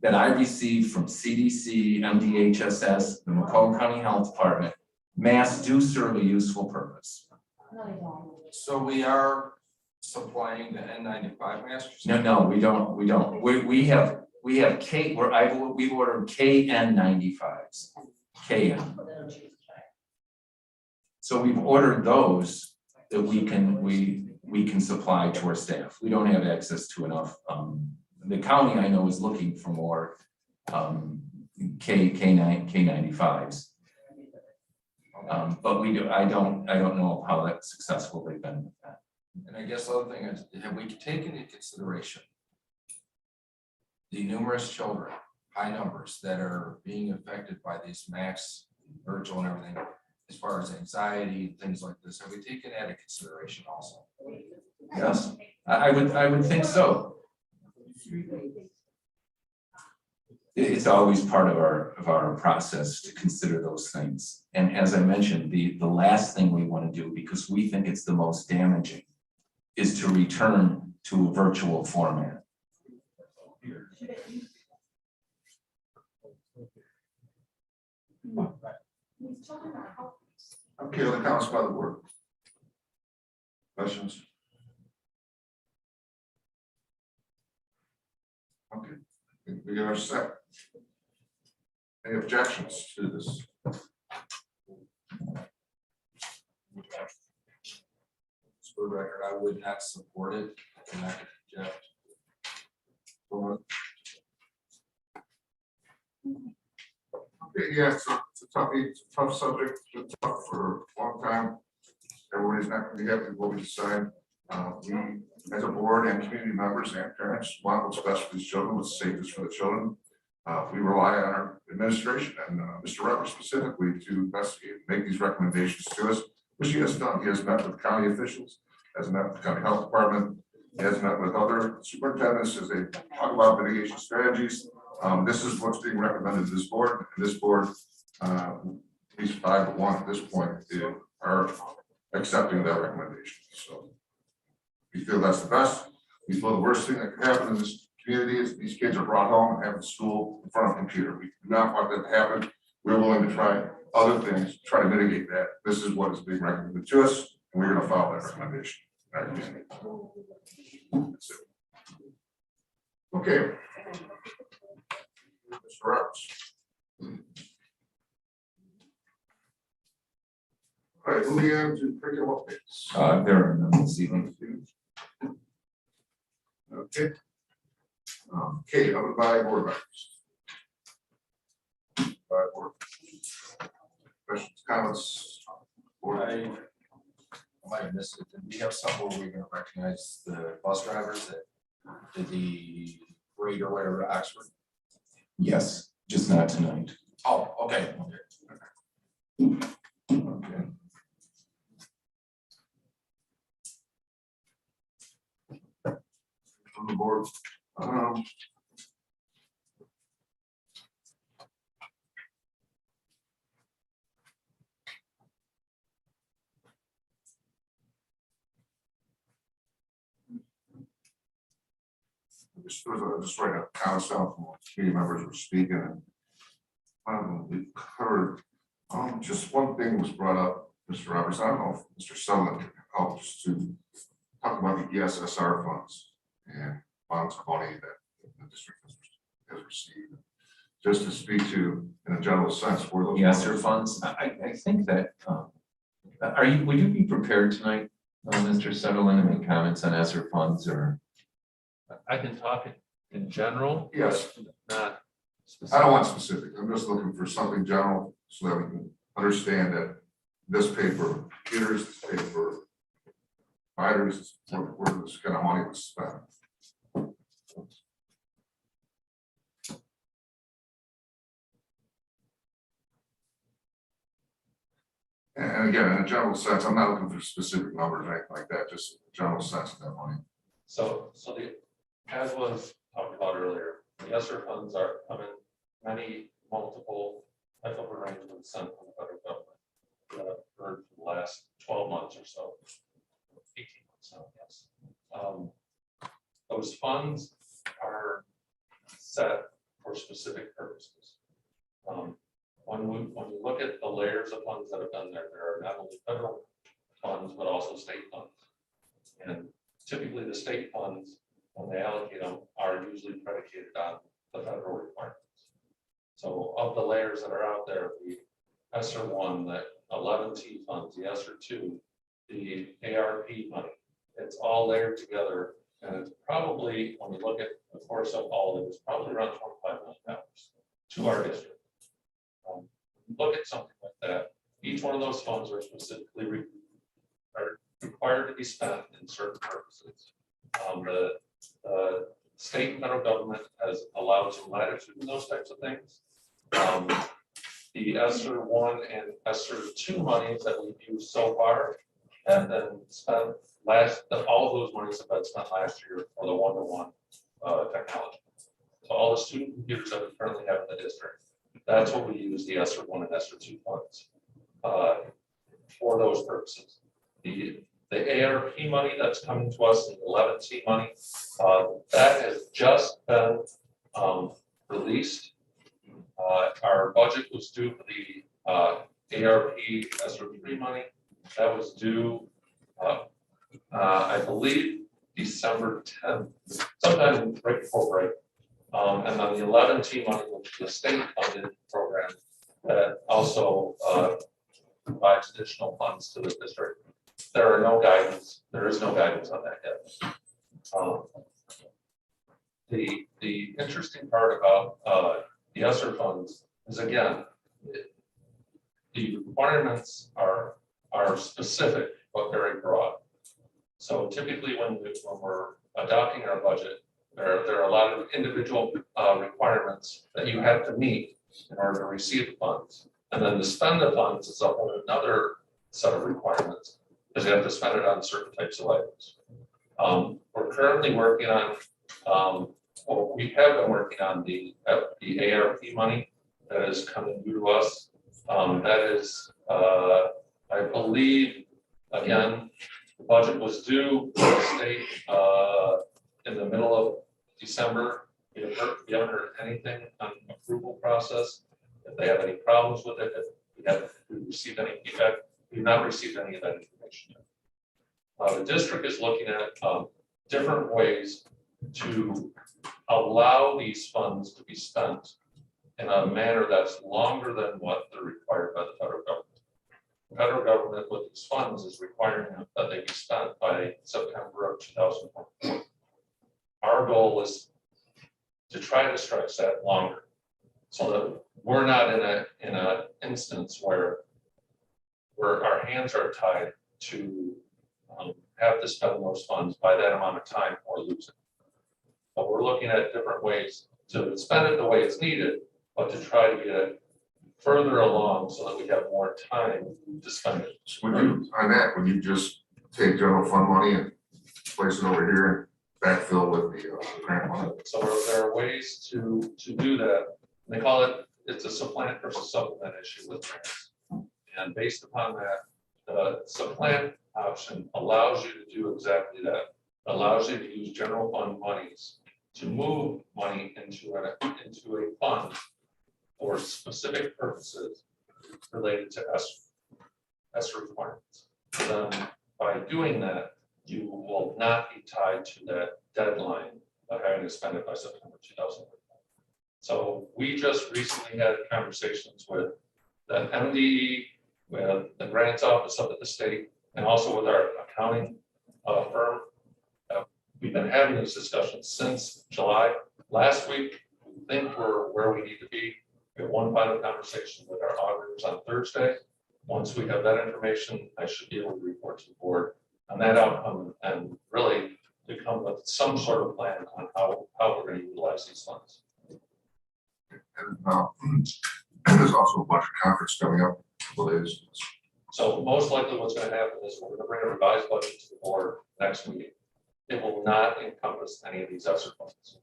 that I received from CDC, MDHSS, the Macomb County Health Department, masks do serve a useful purpose. So we are supplying the N95 masks? No, we don't. We have we've ordered KN95s. KN. So we've ordered those that we can supply to our staff. We don't have access to enough. The county, I know, is looking for more K95s. But I don't know how successful they've been with that. And I guess the other thing is, have we taken into consideration the numerous children, high numbers, that are being affected by these max, virtual and everything, as far as anxiety, things like this? Have we taken that into consideration also? Yes, I would think so. It's always part of our process to consider those things. And as I mentioned, the last thing we want to do, because we think it's the most damaging, is to return to a virtual format. Okay, other comments by the board? Questions? Okay, we are set. Any objections to this? For the record, I would not support it. And I could object. Okay, yeah, it's a tough subject, it's been tough for a long time. Everybody's not gonna be happy with what we decide. We, as a board and community members and parents, want what's best for these children, what's safest for the children. We rely on our administration and Mr. Repper specifically to investigate, make these recommendations to us, which he has done. He has met with county officials, has met with the county health department, he has met with other superintendents as they talk about mitigation strategies. This is what's being recommended to this board, and this board, at least 5-1 at this point, are accepting that recommendation. So we feel that's the best. We feel the worst thing that could happen in this community is these kids are brought home and have the school in front of a computer. We do not want that to happen. We're willing to try other things, try to mitigate that. This is what is being recommended to us, and we're going to follow that recommendation. That's it. Okay. Mr. Roberts. All right, moving on to curriculum updates. There are none this evening. Okay. Kate, I'm by board members. By board. Questions, comments? I might have missed it. Did we have somewhere we're going to recognize the bus drivers that did the parade or whatever at Oxford? Yes, just not tonight. Oh, okay. Okay. On the board. Just right now, comments down from committee members were speaking. And we covered, just one thing was brought up, Mr. Roberts. I don't know if Mr. Sutherland can help just to talk about the ESSR funds and funds of money that the district has received. Just to speak to, in a general sense, where those ESSR funds. I think that would you be prepared tonight, Mr. Sutherland, to make comments on ESSR funds, or? I can talk in general. Yes. But not I specific. don't want specific. I'm just looking for something general so that we can understand that this paper, computers, this paper, providers, where this kind of money was spent. And again, in a general sense, I'm not looking for specific numbers or anything like that, just general sense of that money. So the, as was talked about earlier, the ESSER funds are coming many multiple type of arrangements sent from the federal government for the last 12 months or so, 18 months now, yes. Those funds are set for specific purposes. When we look at the layers of funds that have been there, there are not only federal funds, but also state funds. And typically the state funds, when they allocate them, are usually predicated on the federal requirements. So of the layers that are out there, the ESSER 1, the 11T funds, the ESSER 2, the ARP money, it's all layered together. And it's probably, when we look at the course of all of it, it's probably around $25 million to our district. Look at something like that. Each one of those funds are specifically required to be spent in certain purposes. The state and federal government has allowed some latitude in those types of things. The ESSER 1 and ESSER 2 monies that we've used so far have been spent all of those monies have been spent last year for the one-to-one technology. So all the student computers that we currently have in the district, that's what we use the ESSER 1 and ESSER 2 funds for those purposes. The ARP money that's coming to us, the 11C money, that has just been released. Our budget was due for the ARP ESSER 3 money. That was due, I believe, December 10th, sometime right before break. And then the 11T money, which is the state funded program that also provides additional funds to the district. There is no guidance on that yet. The interesting part about the ESSER funds is, again, the requirements are specific but very broad. So typically when we're adopting our budget, there are a lot of individual requirements that you have to meet in order to receive the funds. And then to spend the funds is a whole another set of requirements, because you have to spend it on certain types of items. We're currently working on, or we have been working on the ARP money that is coming due to us. That is, I believe, again, the budget was due to the state in the middle of December. We haven't heard anything on the approval process. If they have any problems with it, if we received any feedback, we've not received any of that information yet. The district is looking at different ways to allow these funds to be spent in a manner that's longer than what they're required by the federal government. The federal government with these funds is requiring that they be spent by September of 2024. Our goal is to try to stretch that longer, so that we're not in a instance where our hands are tied to have to spend those funds by that amount of time or lose it. But we're looking at different ways to spend it the way it's needed, but to try to get it further along so that we have more time to spend it. Would you just take general fund money and place it over here and backfill with the grant money? So there are ways to do that. They call it, it's a supplant versus supplement issue with grants. And based upon that, the supplant option allows you to do exactly that. Allows you to use general fund monies to move money into a fund for specific purposes related to ESSER requirements. Then by doing that, you will not be tied to that deadline of having to spend it by September 2021. So we just recently had conversations with the MDE, with the grants office up at the state, and also with our accounting firm. We've been having these discussions since July. Last week, we think we're where we need to be. We have one final conversation with our auditors on Thursday. Once we have that information, I should be able to report to the board on that outcome and really to come with some sort of plan on how we're going to utilize these funds. And there's also a bunch of conference coming up in a couple days. So most likely what's gonna happen is we're gonna bring a revised budget to the board next meeting. It will not encompass any of these ESSER funds.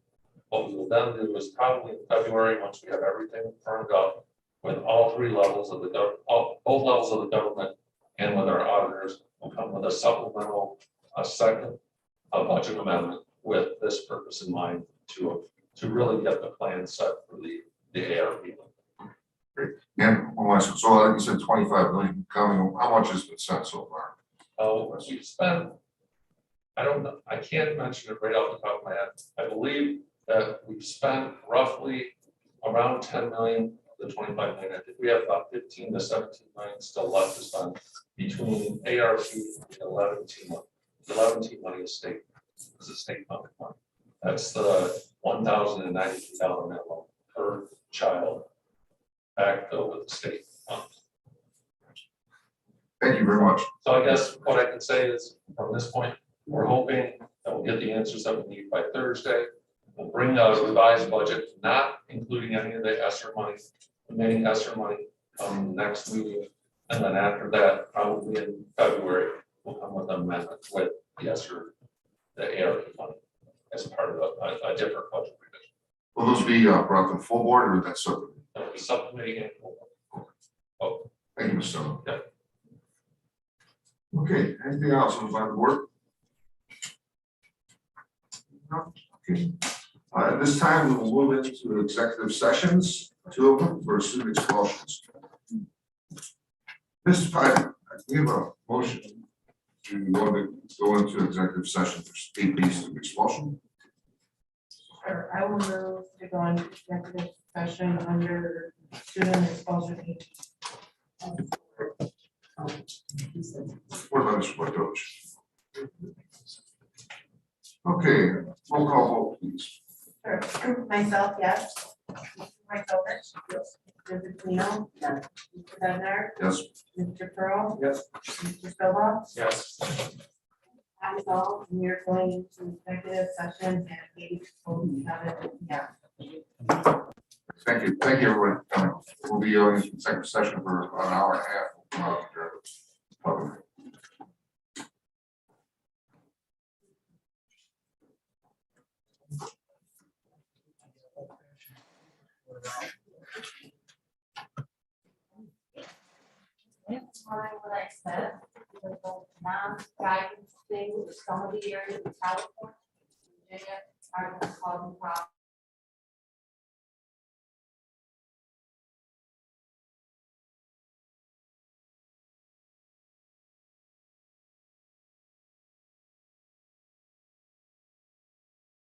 What we will then do is probably in February, once we have everything firmed up with all three levels of the both levels of the government and with our auditors, we'll come with a supplemental, a second, a budget amendment with this purpose in mind to really get the plan set for the ARP. And one last, so like you said, 25 million coming, how much has been spent so far? Oh, we spent, I don't know, I can't mention it right off the top of my head. I believe that we've spent roughly around 10 million of the 25 million. I think we have about 15 to 17 million still left to spend between ARP and 11T money. The 11T money is a state funded money. That's the $1,092 minimum per child backfilled with the state funds. Thank you very much. So I guess what I can say is from this point, we're hoping that we'll get the answers that we need by Thursday. We'll bring a revised budget, not including any of the ESSER money, remaining ESSER money next meeting. And then after that, probably in February, we'll come with an amendment with the ESSER, the ARP money as part of a different budget revision. Will those be brought to the full board or that's something? That'll be subcommittee and full board. Oh, Thank you, Mr. Stone. Yeah. Okay, anything else on the board? No? Okay. At this time, we will move into executive sessions, two of them for student expulsions. Mr. Pike, we have a motion to go into executive session for 8 pieces of expulsion. Sure, I will move to go into executive session under student expulsion. What about Mr. Boytosh? Okay, roll call vote, please. Sure, myself, yes. Myself, yes. Mr. Pino, yes. Mr. Bednar, Yes. Mr. Pearl. Yes. Mr. Silva. yes. That is all, and we're going into executive session at 8:07 p.m. Thank you, everyone. for coming. We'll be in executive session for about an hour and a half. We'll come out here. Public. That's why what I said, the non-guidance thing, some of the areas of California, Virginia, are causing problems.